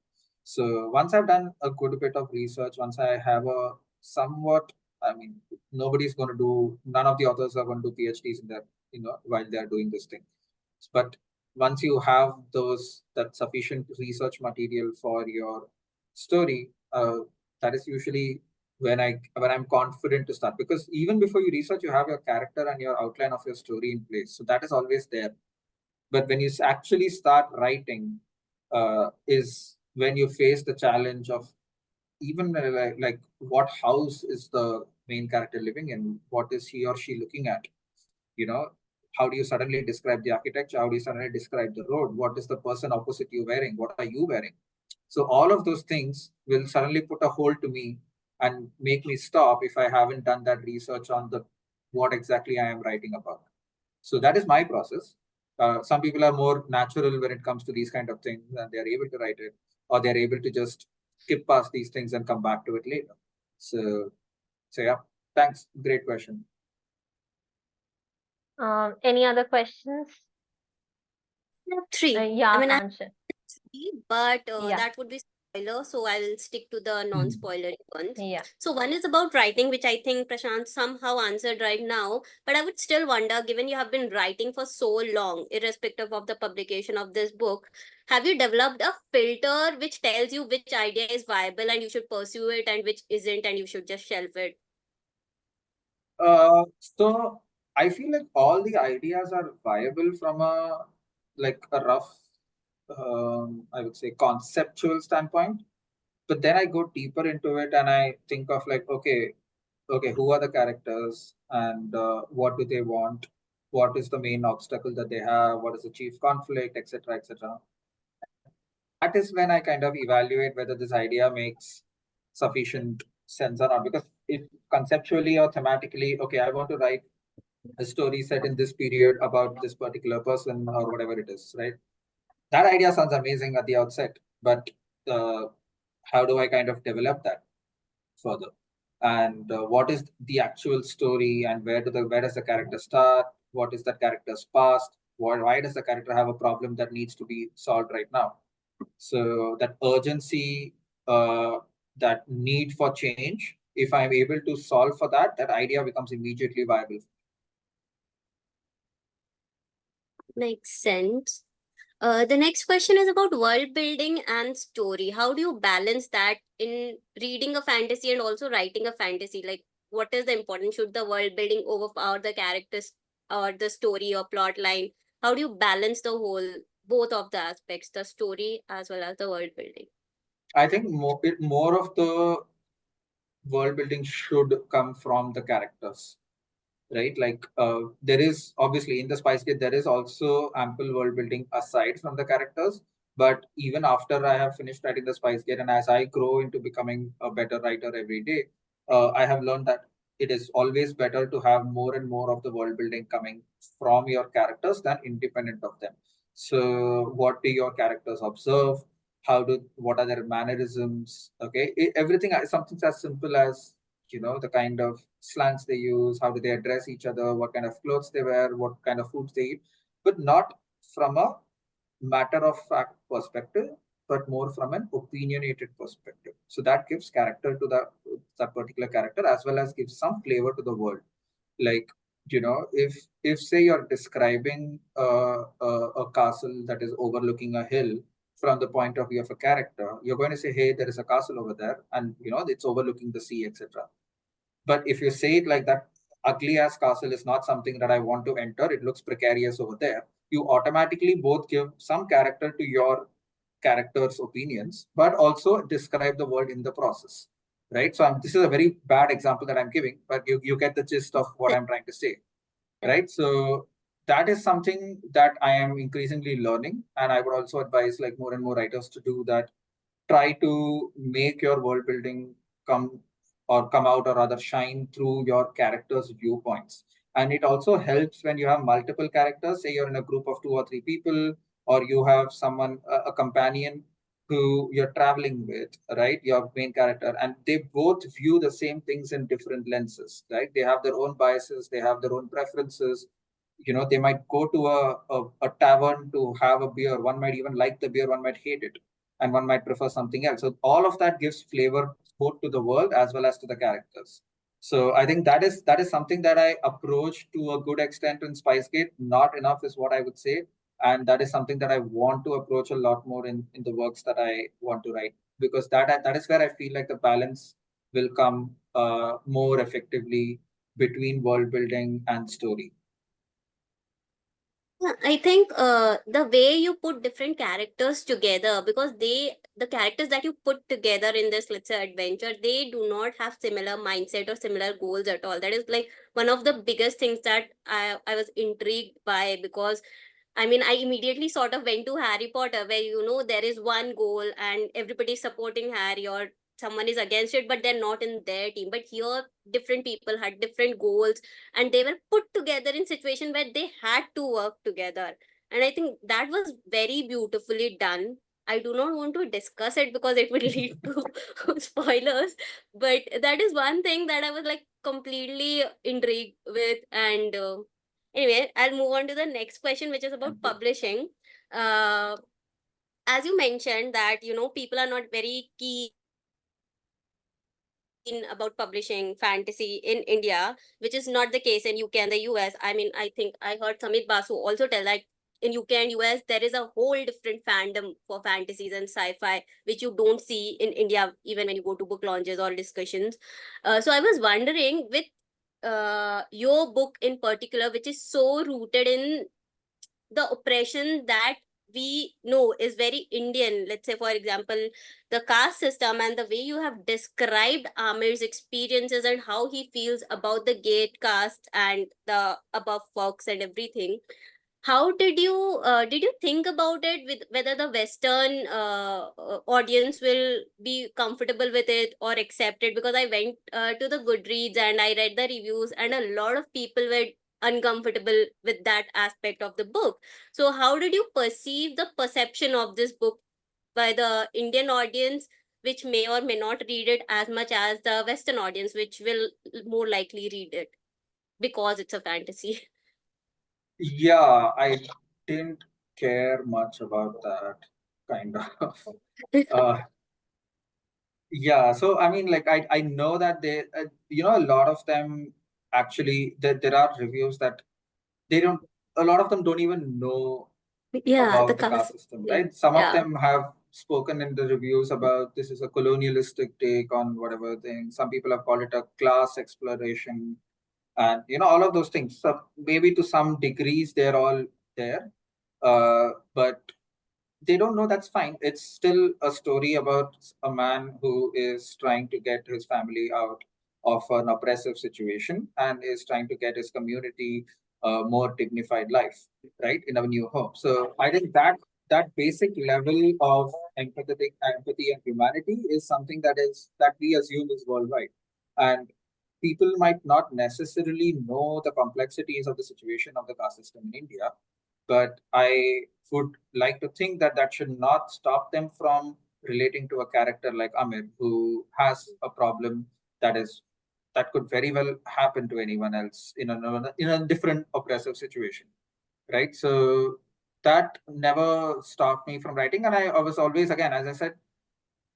So once I've done a good bit of research, once I have a somewhat, I mean, nobody's going to do, none of the authors are going to do PhDs in that, while they're doing this thing. But once you have that sufficient research material for your story, that is usually when I'm confident to start. Because even before you research, you have your character and your outline of your story in place. So that is always there. But when you actually start writing, is when you face the challenge of even like what house is the main character living in? What is he or she looking at? You know, how do you suddenly describe the architecture? How do you suddenly describe the road? What is the person opposite you wearing? What are you wearing? So all of those things will suddenly put a hold to me and make me stop if I haven't done that research on the what exactly I am writing about. So that is my process. Some people are more natural when it comes to these kind of things, and they are able to write it, or they are able to just skip past these things and come back to it later. So yeah, thanks. Great question. Any other questions? I have three. I Yeah, mean, I Hansha. but Yeah. that would be spoiler, so I'll stick to the non-spoilery ones. Yeah. So one is about writing, which I think Prashant somehow answered right now, but I would still wonder, given you have been writing for so long, irrespective of the publication of this book, have you developed a filter which tells you which idea is viable and you should pursue it and which isn't and you should just shelve it? So I feel like all the ideas are viable from a rough, I would say, conceptual standpoint. But then I go deeper into it and I think of like, okay, who are the characters and what do they want? What is the main obstacle that they have? What is the chief conflict, etc., etc. That is when I kind of evaluate whether this idea makes sufficient sense or not. Because if conceptually or thematically, okay, I want to write a story set in this period about this particular person or whatever it is, right? That idea sounds amazing at the outset, but uh, how do I kind of develop that further? And what is the actual story, and where does the character start? What is that character's past? Why does the character have a problem that needs to be solved right now? So that urgency, that need for change, if I'm able to solve for that, that idea becomes immediately viable. Makes sense. The next question is about world building and story. How do you balance that in reading a fantasy and also writing a fantasy? Like, what is the importance? Should the world building overpower the characters or the story or plot line? How do you balance both of the aspects, the story as well as the world building? I think more of the world building should come from the characters, right? Like there is obviously in the Spice Gate there is also ample world building aside from the characters. But even after I have finished writing the Spice Gate and as I grow into becoming a better writer every day, I have learned that it is always better to have more and more of the world building coming from your characters than independent of them. So what do your characters observe? What are their mannerisms? Okay, everything, something as simple as the kind of slangs they use, how do they address each other, what kind of clothes they wear, what kind of foods they eat, but not from a matter of fact perspective, but more from an opinionated perspective. So that gives character to that particular character as well as gives some flavor to the world. Like, if say you're describing a castle that is overlooking a hill from the point of view of a character, you're going to say, hey, there is a castle over there and it's overlooking the sea, etc. But if you say it like that, ugly ass castle is not something that I want to enter. It looks precarious over there. You automatically both give some character to your character's opinions, but also describe the world in the process. Right. So this is a very bad example that I'm giving, but you get the gist of what I'm trying to say. Right. So that is something that I am increasingly learning. And I would also advise like more and more writers to do that. Try to make your world building come come out or rather shine through your characters' viewpoints. And it also helps when you have multiple characters, say you're in a group of 2 or 3 people, or you have someone, a companion who you're traveling with, right? Your main character, and they both view the same things in different lenses, right? They have their own biases, they have their own preferences. they might go to a tavern to have a beer. One might even like the beer, one might hate it, and one might prefer something else. So all of that gives flavor both to the world as well as to the characters. So I think that is something that I approach to a good extent in Spicegate. Not enough is what I would say, and that is something that I want to approach a lot more in the works that I want to write, because that is where I feel like the balance will come more effectively between world building and story. Yeah, I think the way you put different characters together, because the characters that you put together in this, let's say, adventure, they do not have similar mindset or similar goals at all. That is like one of the biggest things that I was intrigued by, because I mean, I immediately sort of went to Harry Potter, where there is one goal and everybody's supporting Harry, or someone is against it, but they're not in their team. But here, different people had different goals, and they were put together in situation where they had to work together. And I think that was very beautifully done. I do not want to discuss it because it will lead to spoilers, but that is one thing that I was like completely intrigued with. And anyway, I'll move on to the next question, which is about publishing. Uh, as you mentioned that people are not very keen about publishing fantasy in India, which is not the case in UK and the US. I mean, I think I heard Samit Basu also tell that in UK and US there is a whole different fandom for fantasies and sci-fi, which you don't see in India even when you go to book launches or discussions. So I was wondering, with your book in particular, which is so rooted in the oppression that we know is very Indian. Let's say, for example, the caste system, and the way you have described Amir's experiences and how he feels about the gate caste and the above folks and everything. How did you think about it, with whether the Western audience will be comfortable with it or accept it? Because I went to the Goodreads and I read the reviews, and a lot of people were uncomfortable with that aspect of the book. So how did you perceive the perception of this book by the Indian audience, which may or may not read it as much as the Western audience, which will more likely read it because it's a fantasy? Yeah, I didn't care much about that kind of. Uh, yeah, so I mean, like I know that a lot of them actually there are reviews that they don't. A lot of them don't even know Yeah, the about the caste caste system, system. right? Some of Yeah. them have spoken in the reviews about this is a colonialistic take on whatever thing. Some people have called it a class exploration, and all of those things. So maybe to some degrees they're all there, but they don't know. That's fine. It's still a story about a man who is trying to get his family out of an oppressive situation and is trying to get his community a more dignified life, right, in a new home. So I think that basic level of empathy and humanity is something that we as humans worldwide, and people might not necessarily know the complexities of the situation of the caste system in India, but I would like to think that that should not stop them from relating to a character like Amir, who has a problem that is that could very well happen to anyone else in a different oppressive situation, right? So that never stopped me from writing, and I was always, again, as I said,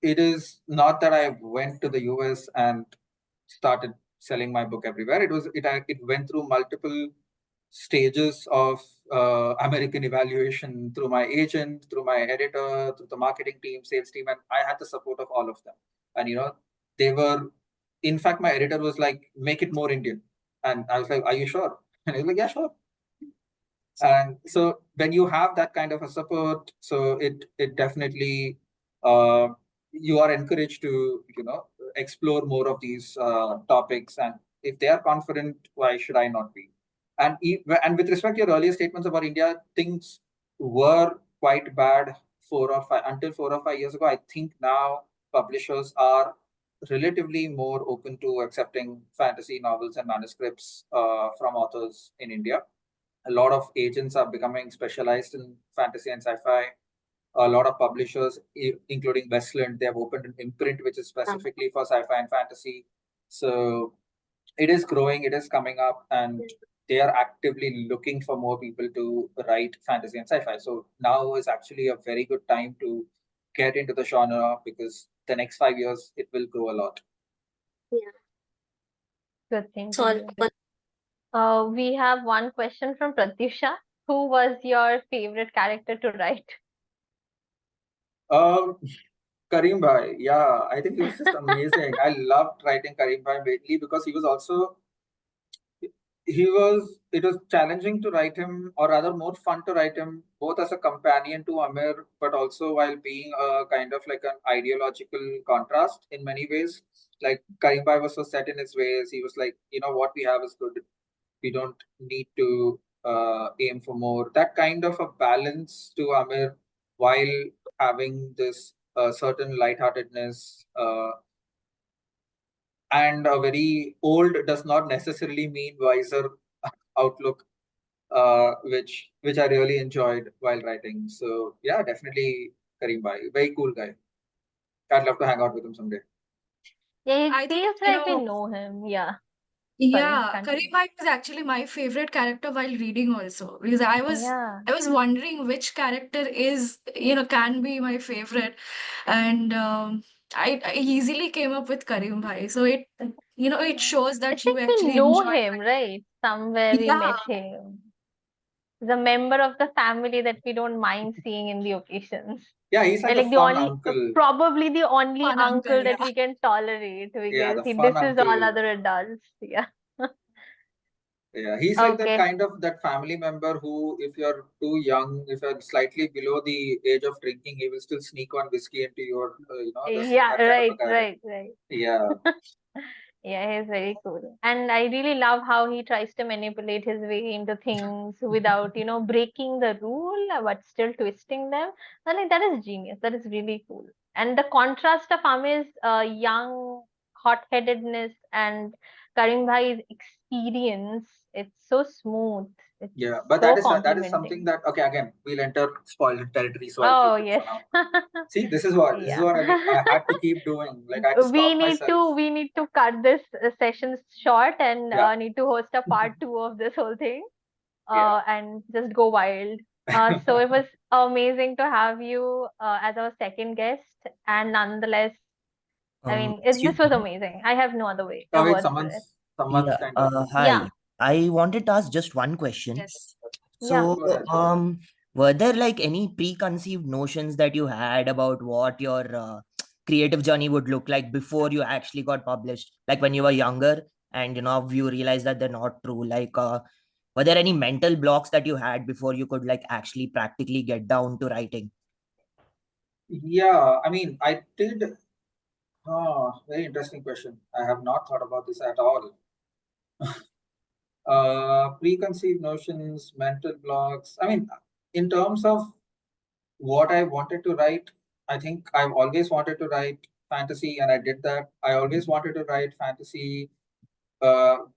it is not that I went to the US and started selling my book everywhere. It went through multiple stages of American evaluation through my agent, through my editor, through the marketing team, sales team, and I had the support of all of them. And they were, in fact, my editor was like, "Make it more Indian," and I was like, "Are you sure?" And he was like, "Yeah, sure." And so when you have that kind of a support, so it definitely uh, you are encouraged to explore more of these topics, and if they are confident, why should I not be? And with respect to your earlier statements about India, things were quite bad 4 or 5 years ago. I think now publishers are relatively more open to accepting fantasy novels and manuscripts from authors in India. A lot of agents are becoming specialized in fantasy and sci-fi. A lot of publishers, including Westland, they have opened an imprint which is specifically for sci-fi and fantasy. So it is growing, it is coming up, and they are actively looking for more people to write fantasy and sci-fi. So now is actually a very good time to get into the genre, because the next 5 years it will grow a lot. Yeah. Good thing It's to all hear. We have one question from Pratyusha. Who was your favorite character to write? Karim Bhai, yeah, I think he was just amazing. I loved writing Karim Bhai mainly because he was also it was challenging to write him, or rather more fun to write him, both as a companion to Amir, but also while being a kind of like an ideological contrast in many ways. Like Karim Bhai was so set in his ways. He was like, what we have is good. We don't need to aim for more. That kind of a balance to Amir, while having this certain lightheartedness, and a very old does not necessarily mean wiser outlook, which I really enjoyed while writing. So yeah, definitely Karim Bhai, very cool guy. I'd love to hang out with him someday. Yeah, I it think, feels like we know him. Yeah. Sorry, yeah, Karim continue. Bhai was actually my favorite character while reading also, because Yeah. I was wondering which character can be my favorite, and I easily came up with Karim Bhai. So it shows that It's you like we actually know enjoy. him, right? Somewhere we Yeah, met him. He's a member of the family that we don't mind seeing in the occasions. Yeah, he's like And the like fun uncle. probably the only fun uncle. uncle that Yeah. we can tolerate Yeah, because the he fun disses all uncle. other adults. Yeah. Yeah, he's like that Okay. kind of that family member who, if you're too young, if you're slightly below the age of drinking, he will still sneak one whiskey into your, Yeah, that kind of a right, guy. right, right. Yeah, Yeah, he's very cool. And I really love how he tries to manipulate his way into things without, breaking the rule, but still twisting them. I think that is genius. That is really cool. And the contrast of Amir's young hot-headedness and Karim Bhai's experience, it's so smooth. It's yeah, but so that is something complimenting. that, okay, again we'll enter spoiler territory, so I'll Oh, keep it for yes. now. See, this is Yeah. what I had to keep doing. Like I had to we stop need myself. to we need to cut this session short and Yeah, need to host a part 2 of this whole thing yeah. and just go wild. So it was amazing to have you as our second guest, and nonetheless, I mean, Excuse this was me. amazing. I have no other Oh wait, words for it. someone's Yeah, kind of. hi. Yeah, I wanted to ask just one question. Yes. yeah. So, Go ahead. were there like any preconceived notions that you had about what your creative journey would look like before you actually got published? Like when you were younger and you realized that they're not true. Like, were there any mental blocks that you had before you could like actually practically get down to writing? Yeah, I mean, I did. Oh, very interesting question. I have not thought about this at all. Preconceived notions, mental blocks. I mean, in terms of what I wanted to write, I think I've always wanted to write fantasy, and I did that. I always wanted to write fantasy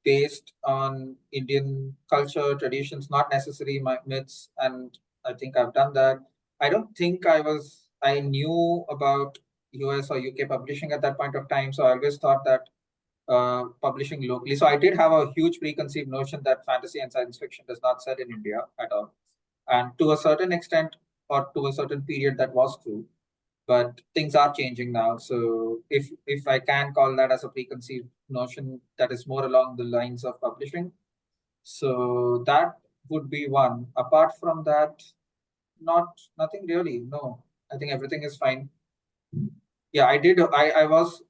based on Indian culture, traditions, not necessarily my myths, and I think I've done that. I don't think I knew about US or UK publishing at that point of time, so I always thought that publishing locally. So I did have a huge preconceived notion that fantasy and science fiction does not sell in India at all. And to a certain extent, or to a certain period, that was true. But things are changing now. So if I can call that as a preconceived notion, that is more along the lines of publishing. So that would be one. Apart from that, nothing really. No, I think everything is fine. Yeah, I did. I was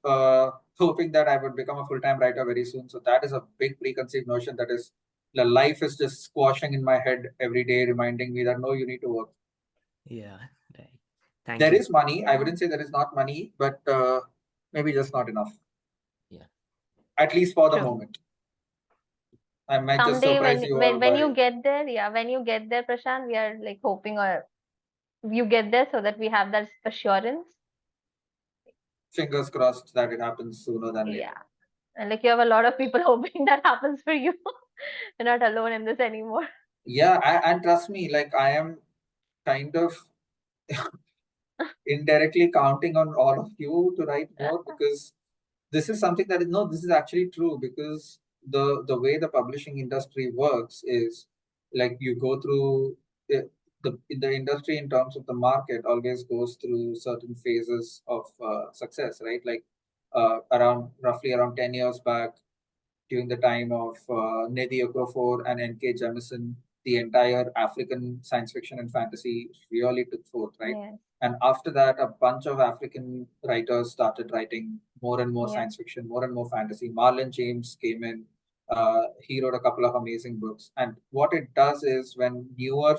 hoping that I would become a full time writer very soon. So that is a big preconceived notion. That is, the life is just squashing in my head every day, reminding me that no, you need to work. Yeah, right. Thank There you. is money. I Yeah. wouldn't say there is not money, but maybe just not enough. Yeah. At least for the True. moment. I might just Someday surprise you all when by you get there, yeah, when you get there, Prashant, we are like hoping or you get there so that we have that assurance. fingers crossed that it happens sooner than later. Yeah. And like you have a lot of people hoping that happens for you. You're not alone in this anymore. Yeah, and trust me, like I am kind of indirectly counting on all of you to write more, because this is something that is no, this is actually true, because the way the publishing industry works is like you go through the industry in terms of the market always goes through certain phases of success, right? Like roughly around 10 years back, during the time of Nedi Okorafor and N.K. Jemisin, the entire African science fiction and fantasy really took forth, right? Yes. And after that, a bunch of African writers started writing more and more Yeah. science fiction, more and more fantasy. Marlon James came in. He wrote a couple of amazing books. And what it does is when newer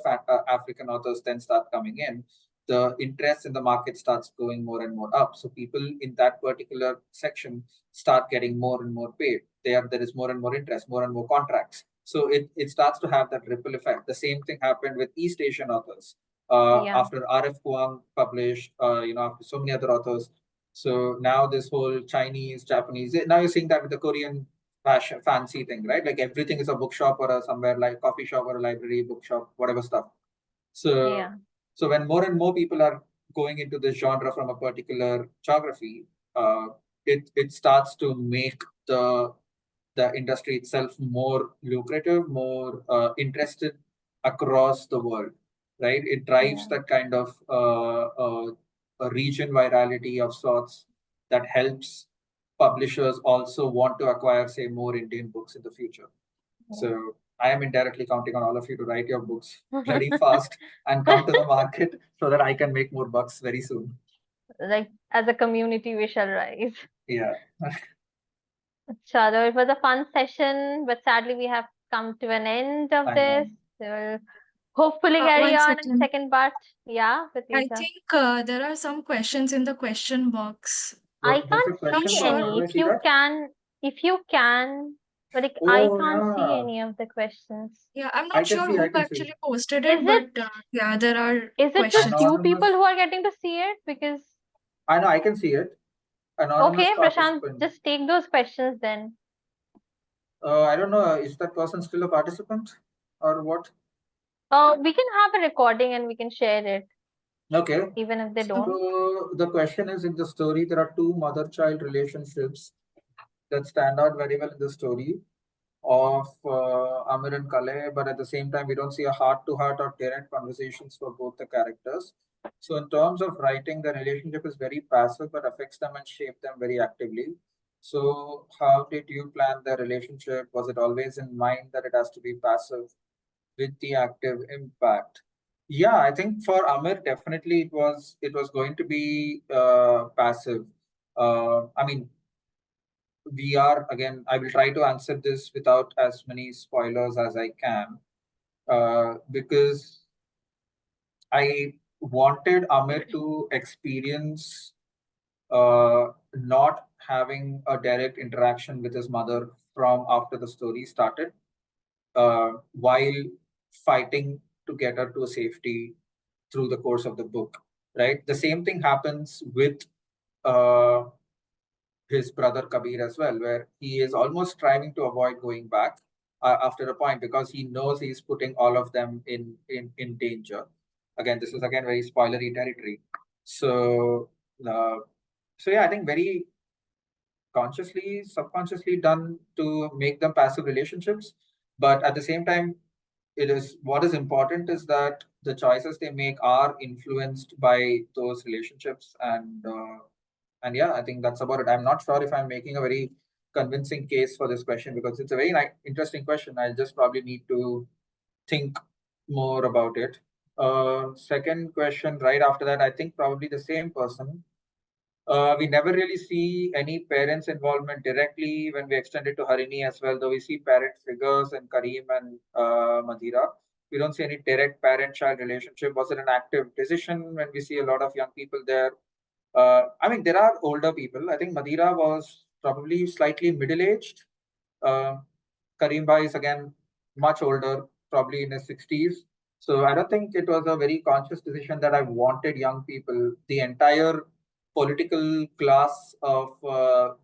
African authors then start coming in, the interest in the market starts going more and more up. So people in that particular section start getting more and more paid. There is more and more interest, more and more contracts. So it starts to have that ripple effect. The same thing happened with East Asian authors. Yeah. After R.F. Kuang published, after so many other authors. So now this whole Chinese, Japanese, now you're seeing that with the Korean fashion, fancy thing, right? Like everything is a bookshop or somewhere like coffee shop or a library, bookshop, whatever stuff. So, Yeah. so when more and more people are going into this genre from a particular geography, it starts to make the industry itself more lucrative, more interested across the world, right? It drives Yeah. that kind of a region virality of sorts that helps publishers also want to acquire, say, more Indian books in the future. Yeah. So I am indirectly counting on all of you to write your books very fast and come to the market so that I can make more bucks very soon. Like as a community, we shall rise. Yeah. Chalo, it was a fun session, but sadly we have come to an end of I this. know. We'll hopefully One carry on in second. second part. Yeah, I Pratisha. think there are some questions in the question box. I What's the can't Not question see box? sure. How any. do I see that? If you can, but like, I Oh, can't see yeah. any of the questions. Yeah, I'm I not can sure see, who I can see. actually posted Is it, it but yeah, there are is it just questions. you people Anonymous. who are getting to see it? Because I know, I can see it. Anonymous okay, Prashant, participant. just take those questions then. I don't know. Is that person still a participant or what? We can have a recording and we can share it, Okay. even if they So, don't. So the question is, in the story, there are two mother-child relationships that stand out very well in the story of Amir and Kale, but at the same time, we don't see a heart-to-heart or direct conversations for both the characters. So in terms of writing, the relationship is very passive, but affects them and shape them very actively. So how did you plan the relationship? Was it always in mind that it has to be passive with the active impact? Yeah, I think for Amir, definitely it was going to be passive. I mean, we are again. I will try to answer this without as many spoilers as I can, because I wanted Amir to experience not having a direct interaction with his mother from after the story started, while fighting to get her to safety through the course of the book. Right. The same thing happens with uh, his brother Kabir as well, where he is almost striving to avoid going back after a point because he knows he's putting all of them in danger. Again, this is again very spoilery territory. So, uh, so yeah, I think very consciously, subconsciously done to make them passive relationships, but at the same time, it is what is important is that the choices they make are influenced by those relationships and yeah, I think that's about it. I'm not sure if I'm making a very convincing case for this question because it's a very interesting question. I just probably need to think more about it. Second question, right after that, I think probably the same person. We never really see any parents' involvement directly when we extend it to Harini as well, though we see parent figures in Kareem and Madhira. We don't see any direct parent-child relationship. Was it an active decision when we see a lot of young people there? I mean, there are older people. I think Madhira was probably slightly middle-aged. Uh, Kareem Bhai is again much older, probably in his 60s. So I don't think it was a very conscious decision that I wanted young people. The entire political class of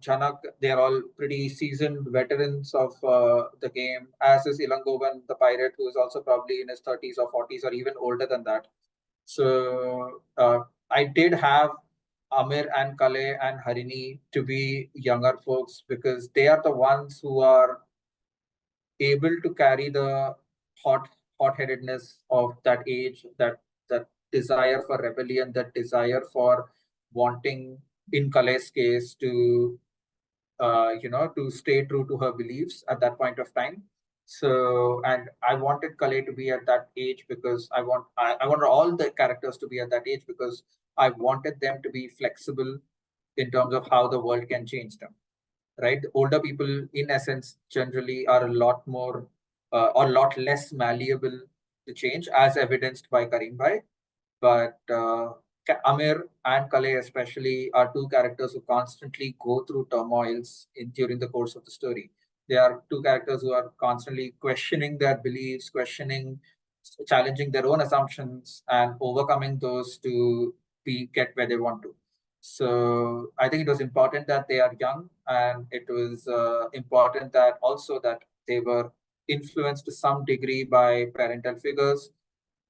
Janak, they're all pretty seasoned veterans of the game, as is Ilangovan, the pirate, who is also probably in his 30s or 40s or even older than that. So I did have Amir and Kale and Harini to be younger folks because they are the ones who are able to carry the hot-headedness of that age, that desire for rebellion, that desire for wanting, in Kale's case, to to stay true to her beliefs at that point of time. So, and I wanted Kale to be at that age because I wanted all the characters to be at that age because I wanted them to be flexible in terms of how the world can change them. Right? Older people, in essence, generally are a lot more or a lot less malleable to change, as evidenced by Karim Bhai. But Amir and Kale especially are two characters who constantly go through turmoils during the course of the story. They are two characters who are constantly questioning their beliefs, challenging their own assumptions, and overcoming those to get where they want to. So I think it was important that they are young, and it was important that also that they were influenced to some degree by parental figures.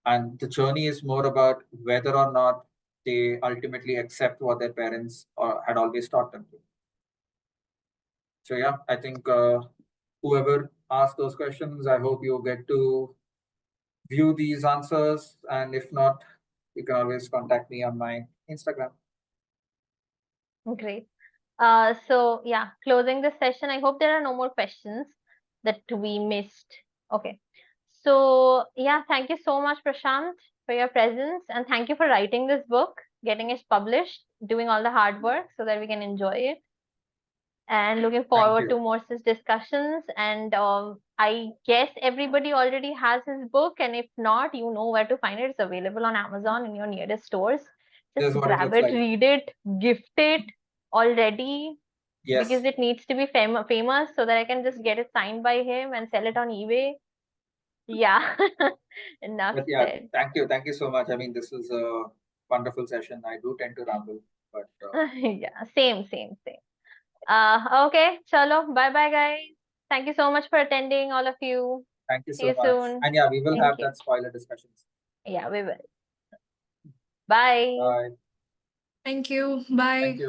And the journey is more about whether or not they ultimately accept what their parents had always taught them to. So yeah, I think whoever asked those questions, I hope you get to view these answers. And if not, you can always contact me on my Instagram. Great. So yeah, closing this session. I hope there are no more questions that we missed. Okay. So yeah, thank you so much, Prashanth, for your presence, and thank you for writing this book, getting it published, doing all the hard work so that we can enjoy it. And looking forward to more such discussions. And I guess everybody already has his book, and if not, you know where to find it. It's available on Amazon in your nearest stores. Just grab it, read it, gift it already. Yes. Because it needs to be famous so that I can just get it signed by him and sell it on eBay. Yeah. Enough said. Thank you so much. I mean, this is a wonderful session. I do tend to ramble, but yeah, same. Okay, chalo, bye guys. Thank you so much for attending, all of you. Thank you so See you much. soon. And yeah, we will have that spoiler discussions. Yeah, we will. Bye. Bye. Thank you. Bye. Thank you.